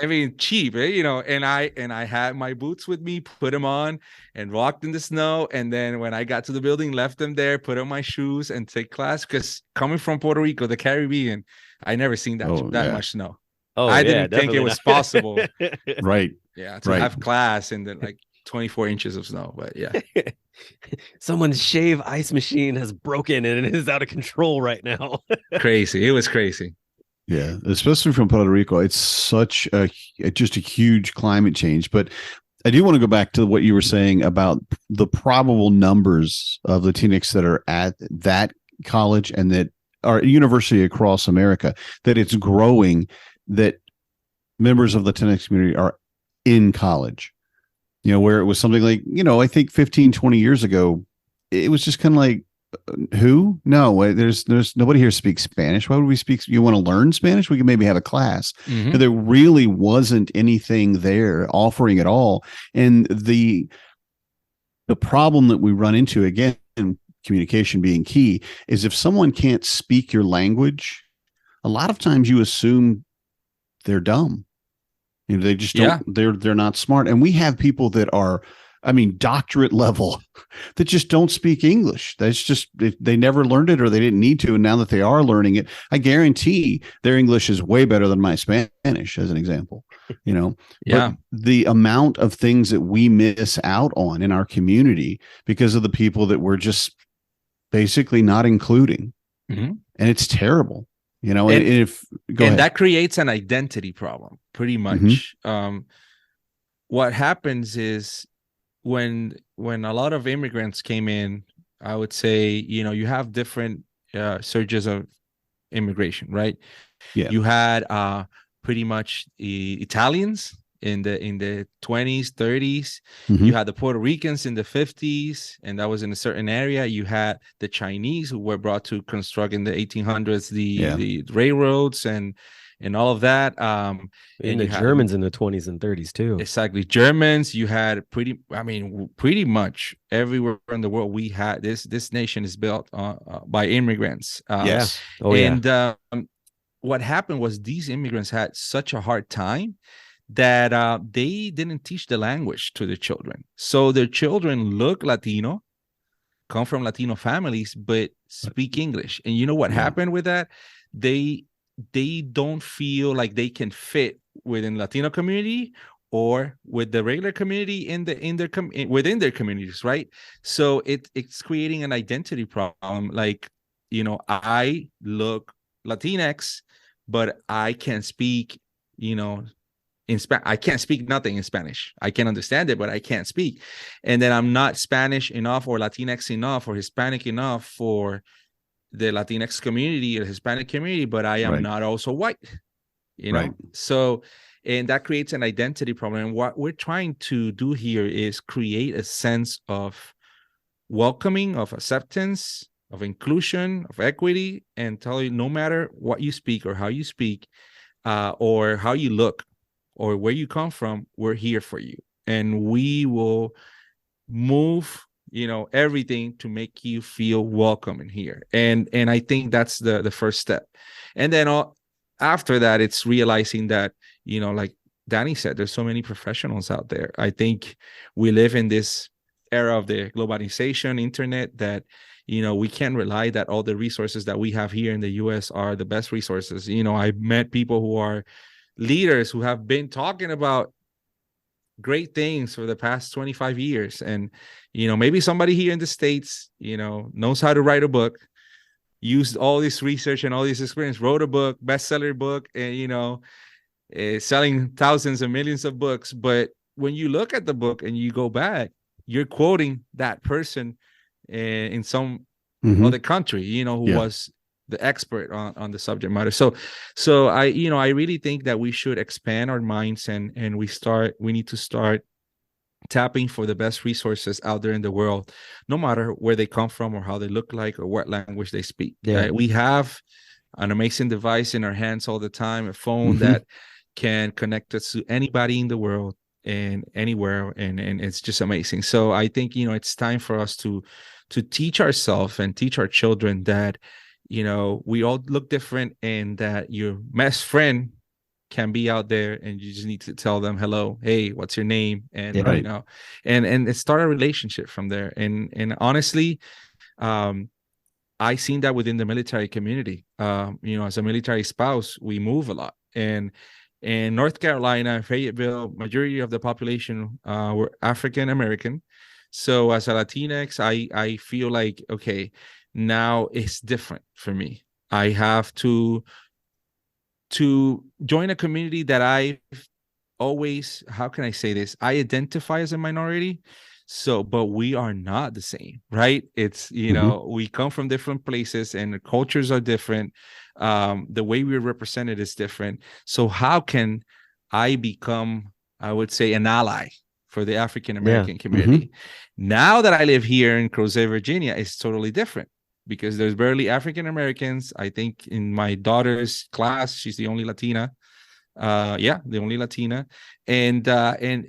I mean, cheap, and I had my boots with me, put them on and walked in the snow. And then when I got to the building, left them there, put on my shoes and take class. Because coming from Puerto Rico, the Caribbean, I never seen that much snow. I didn't think it was possible. Right. Yeah. To have class in the 24 inches of snow, but yeah. Someone's shave ice machine has broken and it is out of control right now. Crazy. It was crazy. Yeah, especially from Puerto Rico. It's such just a huge climate change. But I do want to go back to what you were saying about the probable numbers of Latinx that are at that college and that are university across America, that it's growing, that members of the Latinx community are in college. Where it was something I think 15, 20 years ago, it was just kind of who? No, there's nobody here speaks Spanish. Why would we speak? You want to learn Spanish? We can maybe have a class. Mm-hmm. There really wasn't anything there offering at all. And the problem that we run into, again, communication being key, is if someone can't speak your language, a lot of times you assume they're dumb. They just don't, they're not smart. And we have people that are, doctorate level that just don't speak English. That's just, they never learned it or they didn't need to. And now that they are learning it, I guarantee their English is way better than my Spanish, as an example, But the amount of things that we miss out on in our community because of the people that we're just basically not including. Mm-hmm. And it's terrible. That creates an identity problem, pretty much. Mm-hmm. What happens is when a lot of immigrants came in, I would say, you have different surges of immigration, right? Yeah. You had pretty much the Italians in the 20s, 30s. Mm-hmm. You had the Puerto Ricans in the 50s, and that was in a certain area. You had the Chinese who were brought to construct in the 1800s the railroads and all of that. And the Germans in the 20s and 30s too. Exactly. Germans, you had pretty much everywhere in the world. We had this nation is built by immigrants. Yes. What happened was these immigrants had such a hard time that they didn't teach the language to their children. So their children look Latino, come from Latino families, but speak English. And you know what happened with that? They don't feel like they can fit within Latino community or with the regular community within their communities, right? So it's creating an identity problem. I look Latinx, but I can speak, I can't speak nothing in Spanish. I can understand it, but I can't speak. And then I'm not Spanish enough or Latinx enough or Hispanic enough for the Latinx community or Hispanic community, but I am not also white, Right. So And that creates an identity problem. And what we're trying to do here is create a sense of welcoming, of acceptance, of inclusion, of equity, and tell you no matter what you speak or how you speak, or how you look or where you come from, we're here for you. And we will move, everything to make you feel welcome in here. And I think that's the first step. And then after that, it's realizing that, like Danny said, there's so many professionals out there. I think we live in this era of the globalization, internet, that we can't rely that all the resources that we have here in the US are the best resources. I met people who are leaders who have been talking about great things for the past 25 years. And, maybe somebody here in the States, knows how to write a book, used all this research and all this experience, wrote a book, bestseller book, and, selling thousands and millions of books. But when you look at the book and you go back, you're quoting that person in some other country, who was the expert on the subject matter. So I really think that we should expand our minds and we need to start tapping for the best resources out there in the world, no matter where they come from or how they look like or what language they speak. We have an amazing device in our hands all the time, a phone that can connect us to anybody in the world and anywhere, and it's just amazing. So I think it's time for us to teach ourselves and teach our children that we all look different, and that your best friend can be out there, and you just need to tell them hello, hey, what's your name, and and start a relationship from there. And honestly, I seen that within the military community. As a military spouse, we move a lot, and in North Carolina, Fayetteville, majority of the population were African American. So as a Latinx, I feel like, okay, now it's different for me. I have to join a community that I've always, how can I say this? I identify as a minority. So, but we are not the same, right? It's, we come from different places and the cultures are different. The way we're represented is different. So how can I become, I would say, an ally for the African-American community? Now that I live here in Crozet, Virginia, it's totally different, because there's barely African Americans. I think in my daughter's class, she's the only Latina. The only Latina. And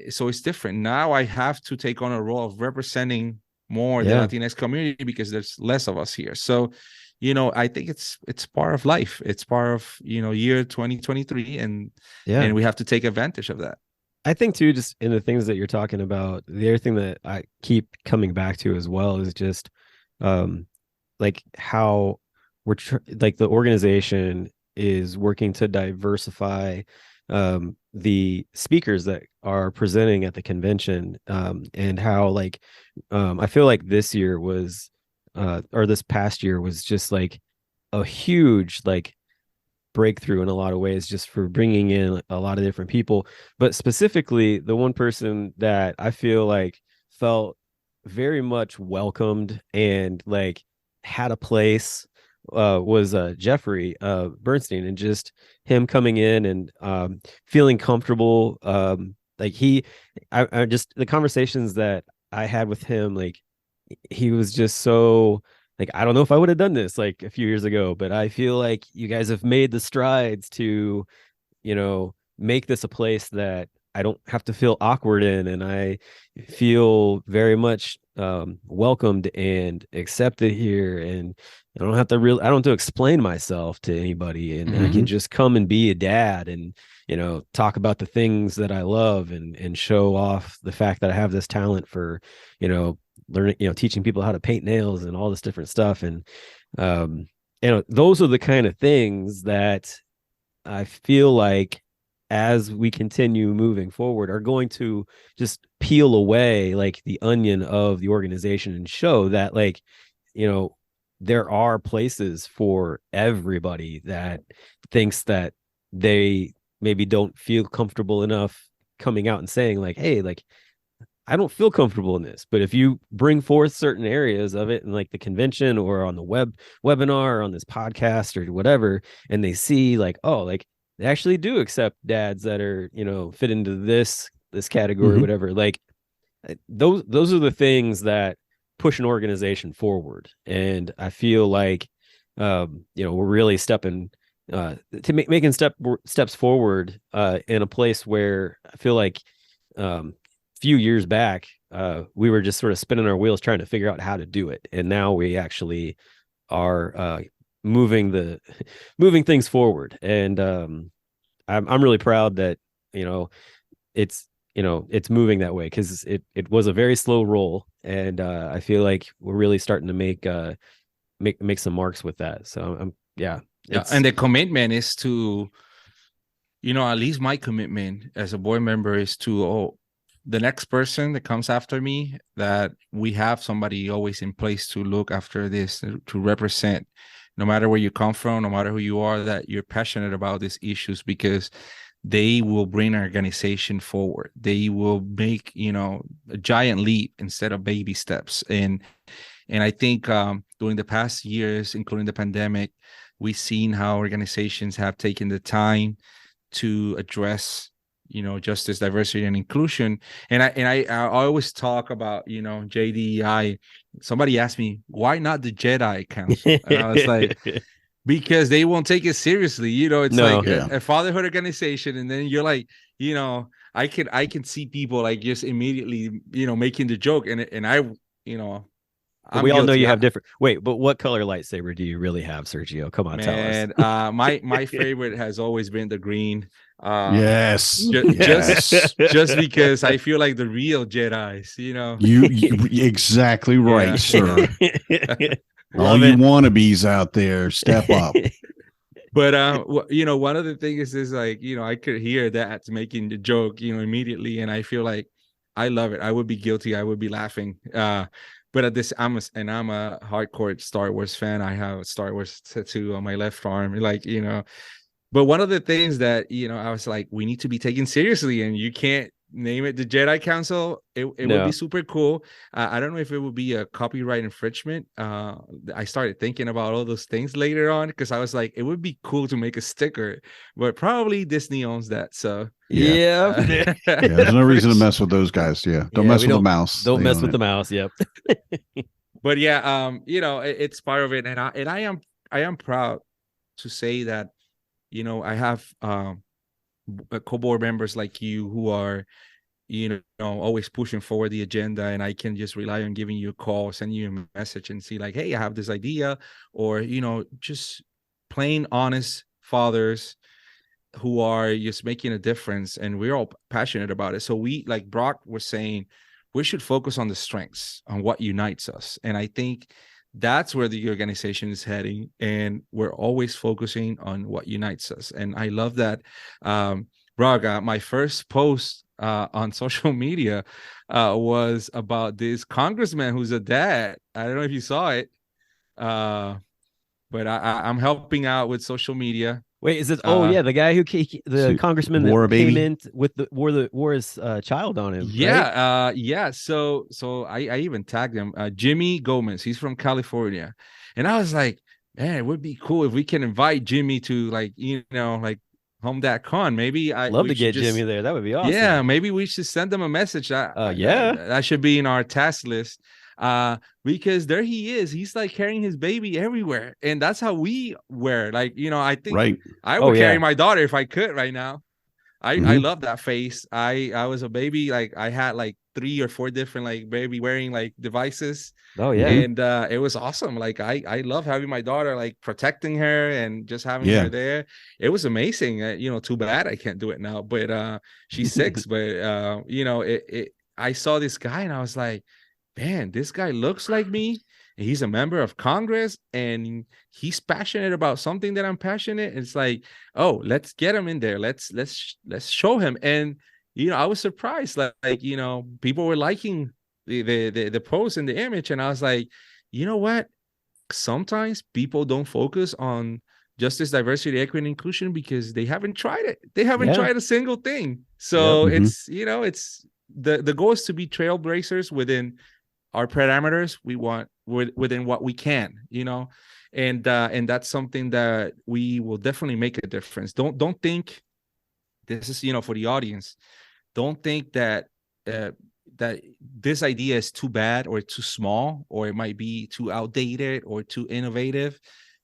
so it's different. Now I have to take on a role of representing more the Latinx community, because there's less of us here. So, I think it's part of life. It's part of, year 2023, and we have to take advantage of that. I think too, just in the things that you're talking about, the other thing that I keep coming back to as well is just, like how we're like the organization is working to diversify the speakers that are presenting at the convention, and how like I feel like this year was or this past year was just like a huge like breakthrough in a lot of ways, just for bringing in a lot of different people. But specifically, the one person that I feel like felt very much welcomed and like had a place was Jeffrey Bernstein, and just him coming in and feeling comfortable. Like I just, the conversations that I had with him, like he was just so like, I don't know if I would have done this like a few years ago, but I feel like you guys have made the strides to, make this a place that I don't have to feel awkward in, and I feel very much welcomed and accepted here, and I don't have to explain myself to anybody, and I can just come and be a dad and talk about the things that I love, and show off the fact that I have this talent for learning, teaching people how to paint nails and all this different stuff. And those are the kind of things that I feel like, as we continue moving forward, are going to just peel away like the onion of the organization, and show that like, there are places for everybody that thinks that they maybe don't feel comfortable enough coming out and saying like, hey, like, I don't feel comfortable in this. But if you bring forth certain areas of it in like the convention or on the webinar or on this podcast or whatever, and they see like, oh, like they actually do accept dads that are, fit into this category, Mhm. whatever. Like those are the things that push an organization forward. And I feel like we're really stepping making steps forward in a place where I feel like few years back we were just sort of spinning our wheels trying to figure out how to do it, and now we actually are moving the moving things forward. And I'm really proud that you know it's moving that way, because it was a very slow roll, and I feel like we're really starting to make some marks with that. So yeah, Yeah, it's and the commitment is to, at least my commitment as a board member is to, the next person that comes after me, that we have somebody always in place to look after this, to represent, no matter where you come from, no matter who you are, that you're passionate about these issues, because they will bring our organization forward. They will make, a giant leap instead of baby steps. And I think during the past years, including the pandemic, we've seen how organizations have taken the time to address, justice, diversity, and inclusion. And I always talk about, JDEI. Somebody asked me, why not the JEDI Council? And I was like, because they won't take it seriously. It's no. like Yeah. a fatherhood organization, and then you're like, I can see people like just immediately, making the joke, and I, But I'm we all know guilty. you have different. Wait, but what color lightsaber do you really have, Sergio? Come on, tell us. Man, my favorite has always been the green. Yes. Just Yes. just because I feel like the real Jedi's, You exactly right, Yeah. sir. All Love you it. wannabes out there, step up. But one of the things is like, I could hear that making the joke, immediately, and I feel like I love it. I would be guilty. I would be laughing. But at this, I'm a hardcore Star Wars fan. I have a Star Wars tattoo on my left arm, like, But one of the things that, I was like, we need to be taken seriously, and you can't name it the Jedi Council. It would be No. super cool. I don't know if it would be a copyright infringement. I started thinking about all those things later on, because I was like, it would be cool to make a sticker, but probably Disney owns that. So Yeah. Yeah. uh, Yeah. There's no reason to mess with those guys. Yeah. Don't Yeah, mess we with the mouse. don't They mess own with it. the mouse. Yep. but yeah, it's part of it, and I am proud to say that, I have co-board members like you who are, always pushing forward the agenda, and I can just rely on giving you a call, sending you a message, and see like, hey, I have this idea, or just plain honest fathers who are just making a difference, and we're all passionate about it. So we, like Brock was saying, we should focus on the strengths, on what unites us, and I think that's where the organization is heading, and we're always focusing on what unites us. And I love that. Brock, my first post on social media was about this congressman who's a dad. I don't know if you saw it, but I'm helping out with social media. Wait, is it? Oh Uh, yeah, the guy the See, congressman wore a that came baby? in with wore his child on him, right? yeah. So I even tagged him, Jimmy Gomez. He's from California, and I was like, man, it would be cool if we can invite Jimmy to, like, like Home Dad Con. Maybe Love we to should get just, Jimmy there. That would be awesome. yeah, maybe we should send them a message. Yeah. That should be in our task list. Because there he is. He's like carrying his baby everywhere, and that's how we were. Like, I think Right. I Oh, would carry yeah. my daughter if I could right now. I Mhm. love that face. I was a baby, like I had like 3 or 4 different like baby wearing like devices, Oh yeah. Mhm. and it was awesome. Like I love having my daughter, like protecting her and just having Yeah. her there. It was amazing. Too bad I can't do it now, but she's 6. But I saw this guy and I was like, man, this guy looks like me. And he's a member of Congress, and he's passionate about something that I'm passionate. It's like, oh, let's get him in there. Let's show him. And I was surprised. Like people were liking the post and the image, and I was like, you know what? Sometimes people don't focus on justice, diversity, equity, and inclusion because they haven't tried it. They haven't Yeah. tried a single thing. Yep. So Mhm. it's the goal is to be trailblazers within our parameters. We within what we can, and that's something that we will definitely make a difference. Don't think this is, for the audience. Don't think that uh, that this idea is too bad or too small, or it might be too outdated or too innovative.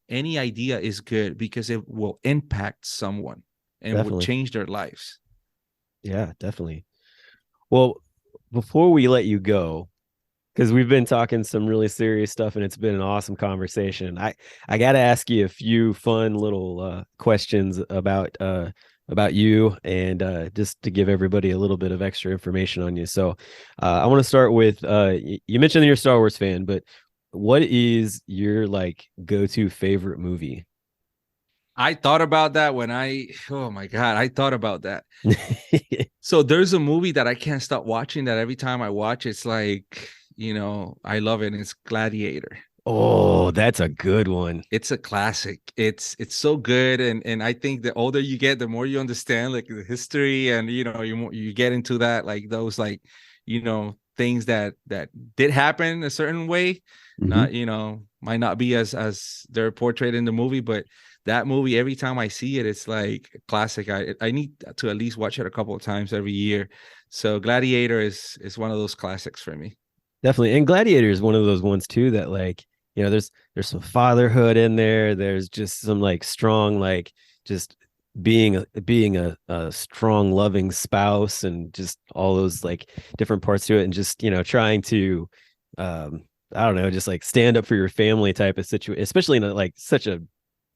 Any idea is good because it will impact someone and will Definitely. change their lives. Yeah, definitely. Well, before we let you go, because we've been talking some really serious stuff and it's been an awesome conversation. I got to ask you a few fun little questions about you, and just to give everybody a little bit of extra information on you. So I want to start with you mentioned you're a Star Wars fan, but what is your like go-to favorite movie? I thought about that oh my God, I thought about that. So there's a movie that I can't stop watching that every time I watch, it's like, I love it. It's Gladiator. Oh, that's a good one. It's a classic. It's so good, and I think the older you get, the more you understand like the history, and you get into that, like those, like, things that did happen a certain way, not, might not be as they're portrayed in the movie, but that movie, every time I see it, it's like a classic. I need to at least watch it a couple of times every year. So Gladiator is one of those classics for me. Definitely. And Gladiator is one of those ones too that like, there's some fatherhood in there. There's just some like strong, like just being a strong, loving spouse, and just all those like different parts to it, and just, trying to I don't know, just like stand up for your family type of situation, especially in like such a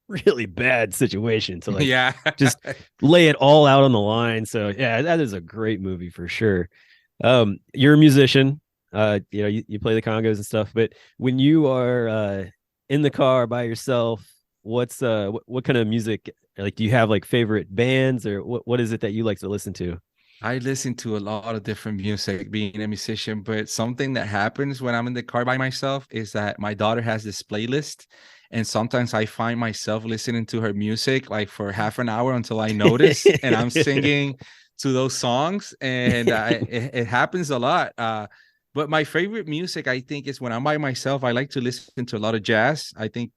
really bad situation, to like Yeah. just lay it all out on the line. So yeah, that is a great movie for sure. You're a musician, you play the congos and stuff, but when you are in the car by yourself, what kind of music, like, do you have like favorite bands, or what is it that you like to listen to? I listen to a lot of different music being a musician, but something that happens when I'm in the car by myself is that my daughter has this playlist. And sometimes I find myself listening to her music like for half an hour until I notice, and I'm singing to those songs. And it happens a lot. But my favorite music, I think, is when I'm by myself. I like to listen to a lot of jazz. I think,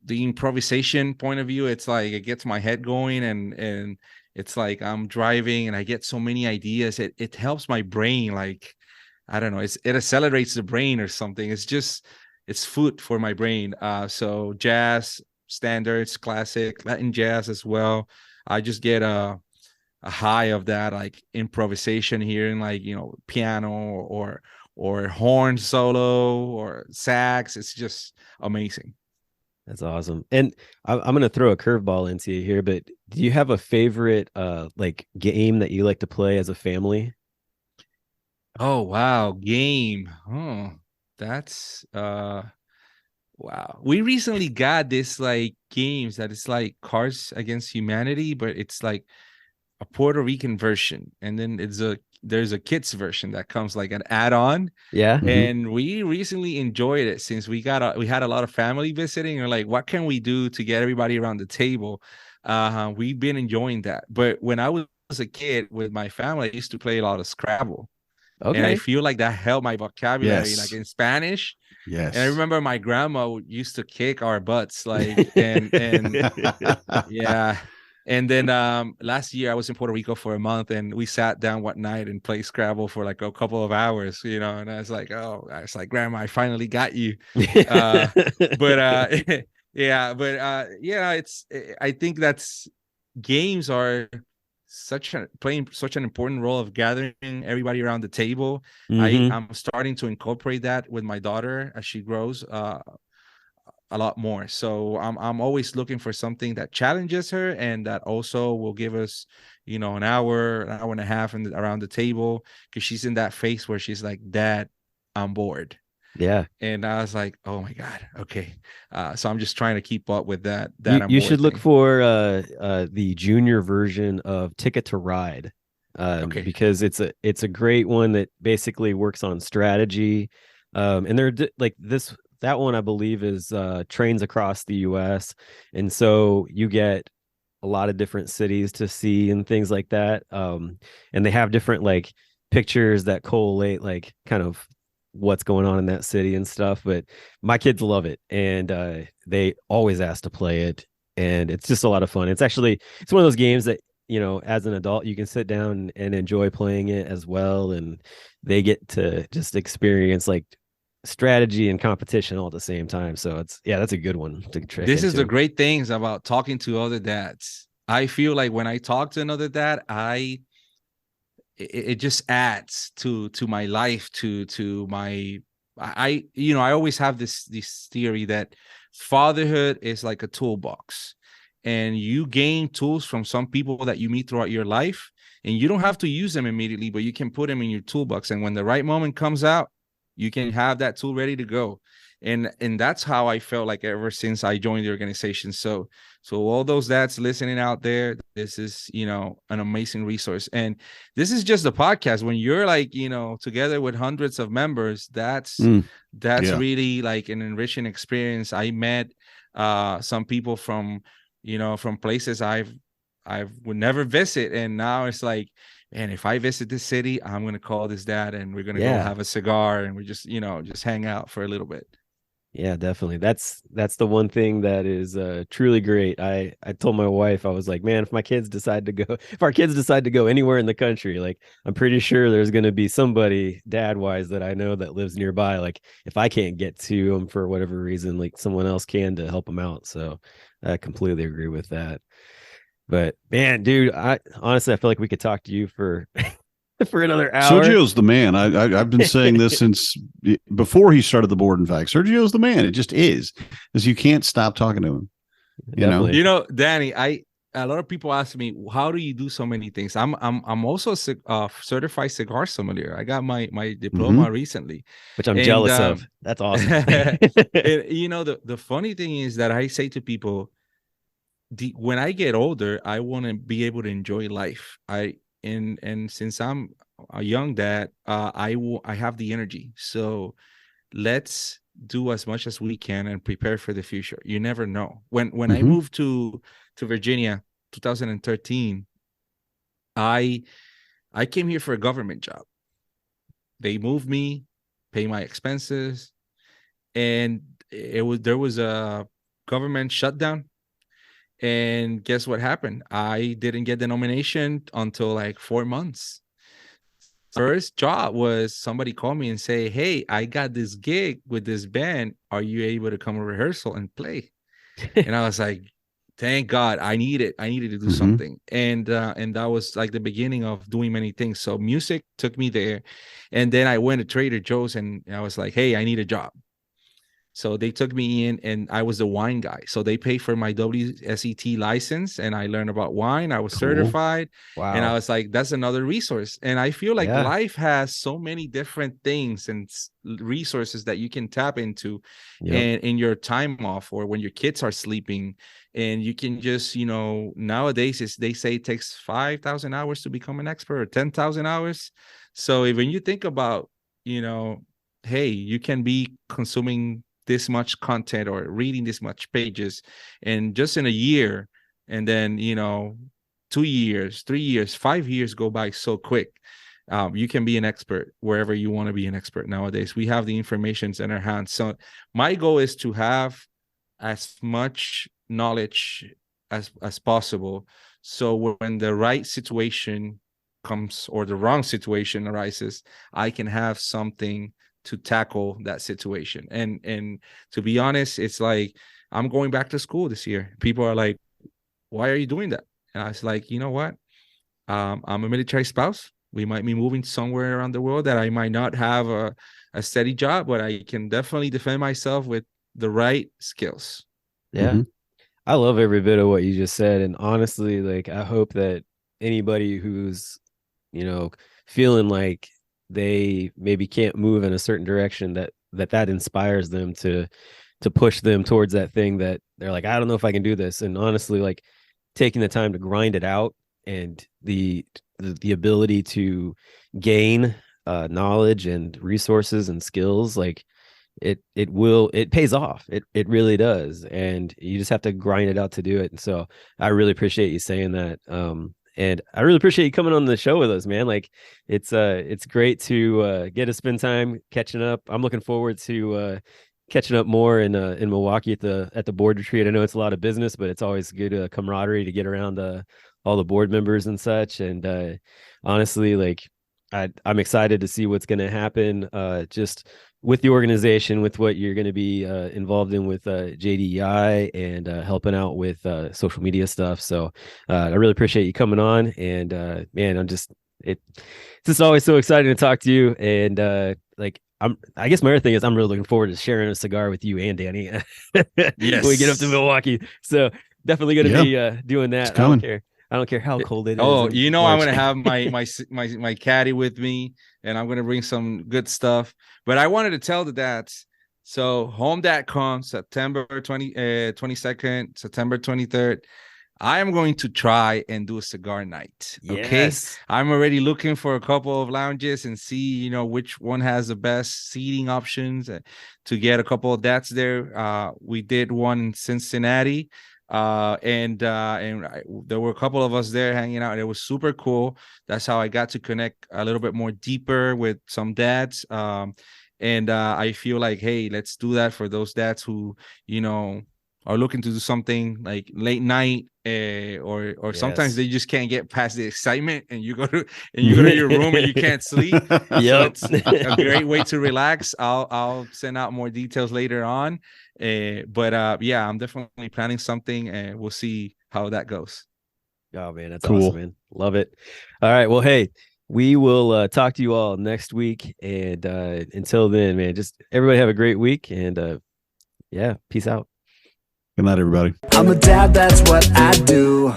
the improvisation point of view, it's like it gets my head going, and it's like I'm driving and I get so many ideas. It helps my brain, like, I don't know, it accelerates the brain or something. It's food for my brain. So jazz, standards, classic, Latin jazz as well. I just get a high of that, like improvisation, hearing like, piano or horn solo or sax. It's just amazing. That's awesome. And I'm gonna throw a curveball into you here, but do you have a favorite like game that you like to play as a family? Oh wow, game. Oh, that's wow. We recently got this like games that it's like Cards Against Humanity, but it's like a Puerto Rican version, and then there's a kids version that comes like an add-on. Yeah. And we recently enjoyed it since we had a lot of family visiting, or like, what can we do to get everybody around the table? We've been enjoying that. But when I was a kid with my family, I used to play a lot of Scrabble, and I Okay. feel like that helped my vocabulary, like Yes. in Spanish. And I Yes. remember my grandma used to kick our butts, like, and yeah. And then last year I was in Puerto Rico for a month, and we sat down one night and played Scrabble for like a couple of hours, and I was like, oh, I was like, Grandma, I finally got you. Uh, but yeah, I think that's games are playing such an important role of gathering everybody around the table. hmm I'm starting to incorporate that with my daughter as she grows a lot more. So I'm always looking for something that challenges her, and that also will give us, an hour and a half around the table, because she's in that phase where she's like, Dad, I'm bored. Yeah. And I was like, oh my God, okay. So I'm just trying to keep up with that You I'm you should bored look thing. for the junior version of Ticket to Ride, Okay. because it's a great one that basically works on strategy, and like this that one I believe is trains across the U.S., and so you get a lot of different cities to see and things like that, and they have different like pictures that collate like kind of what's going on in that city and stuff. But my kids love it, and they always ask to play it, and it's just a lot of fun. It's one of those games that, as an adult, you can sit down and enjoy playing it as well, and they get to just experience like strategy and competition all at the same time. So that's a good one to check This is the into. great things about talking to other dads. I feel like when I talk to another dad, it just adds to my life, to my I always have this theory that fatherhood is like a toolbox, and you gain tools from some people that you meet throughout your life, and you don't have to use them immediately, but you can put them in your toolbox, and when the right moment comes out, you can have that tool ready to go. And that's how I felt like ever since I joined the organization. So all those dads listening out there, this is, an amazing resource. And this is just a podcast. When you're like, together with hundreds of members, that's really like an enriching experience. I met some people from places I would never visit, and now it's like, man, if I visit this city, I'm gonna call this dad, and we're gonna go have a cigar, and we just hang out for a little bit. Yeah, definitely. That's the one thing that is truly great. I told my wife, I was like, man, if our kids decide to go anywhere in the country, like, I'm pretty sure there's going to be somebody dad wise that I know that lives nearby. Like, if I can't get to them for whatever reason, like someone else can to help them out. So I completely agree with that. But man, dude, I honestly feel like we could talk to you for for another hour. Sergio's the man. I've been saying this since before he started the board. In fact, Sergio's the man. It just is, because you can't stop talking to him. Danny, a lot of people ask me, how do you do so many things? I'm also a certified cigar sommelier. I got my diploma recently, which I'm jealous of. That's awesome. The funny thing is that I say to people, when I get older, I want to be able to enjoy life. And since I'm a young dad, I have the energy. So let's do as much as we can and prepare for the future. You never know. When I moved to Virginia, 2013, I came here for a government job. They moved me, pay my expenses, and there was a government shutdown. And guess what happened? I didn't get the nomination until like 4 months. First job was somebody called me and say, hey, I got this gig with this band. Are you able to come to rehearsal and play? And I was like, thank God, I needed to do something. And that was like the beginning of doing many things. So music took me there. And then I went to Trader Joe's and I was like, hey, I need a job. So they took me in, and I was the wine guy. So they paid for my WSET license, and I learned about wine. I was certified. Wow. And I was like, that's another resource. And I feel like life has so many different things and resources that you can tap into and in your time off, or when your kids are sleeping. And you can just, nowadays they say it takes 5,000 hours to become an expert, or 10,000 hours. So when you think about, hey, you can be consuming this much content or reading this much pages, and just in a year, and then 2 years, 3 years, 5 years go by so quick. You can be an expert wherever you want to be an expert nowadays. We have the information in our hands. So my goal is to have as much knowledge as possible, so when the right situation comes or the wrong situation arises, I can have something to tackle that situation. And to be honest, it's like, I'm going back to school this year. People are like, why are you doing that? And I was like, you know what? I'm a military spouse. We might be moving somewhere around the world that I might not have a steady job, but I can definitely defend myself with the right skills. Yeah. I love every bit of what you just said. And honestly, like, I hope that anybody who's, feeling like they maybe can't move in a certain direction, that inspires them to push them towards that thing that they're like, I don't know if I can do this. And honestly, like, taking the time to grind it out, and the ability to gain knowledge and resources and skills, like, it pays off. It really does. And you just have to grind it out to do it. And so I really appreciate you saying that. And I really appreciate you coming on the show with us, man. Like it's great to get to spend time catching up. I'm looking forward to catching up more in Milwaukee at the board retreat. I know it's a lot of business, but it's always good camaraderie to get around all the board members and such. And honestly, like I'm excited to see what's going to happen just with the organization, with what you're going to be involved in with JDEI and helping out with social media stuff. So I really appreciate you coming on. And man, it's just always so exciting to talk to you. And I guess my other thing is I'm really looking forward to sharing a cigar with you and Danny Yes. when we get up to Milwaukee. So definitely going to be doing that. It's coming. I don't care how cold it is. Oh, in I'm March. gonna have my caddy with me, and I'm gonna bring some good stuff. But I wanted to tell the dads. So Home Dad comes September 22nd, September 23rd. I am going to try and do a cigar night. Okay. Yes. I'm already looking for a couple of lounges and see, which one has the best seating options to get a couple of dads there. We did one in Cincinnati. And there were a couple of us there hanging out, and it was super cool. That's how I got to connect a little bit more deeper with some dads. And I feel like, hey, let's do that for those dads who, are looking to do something like late night, or sometimes they just can't get past the excitement, and you go to your room and you can't sleep. So it's a great way to relax. I'll send out more details later on. But yeah, I'm definitely planning something, and we'll see how that goes. Oh man, that's Cool. awesome, man. Love it. All right. Well, hey, we will talk to you all next week. And until then, man, just everybody have a great week. And yeah, peace out. Good night, everybody. I'm a dad, that's what I do.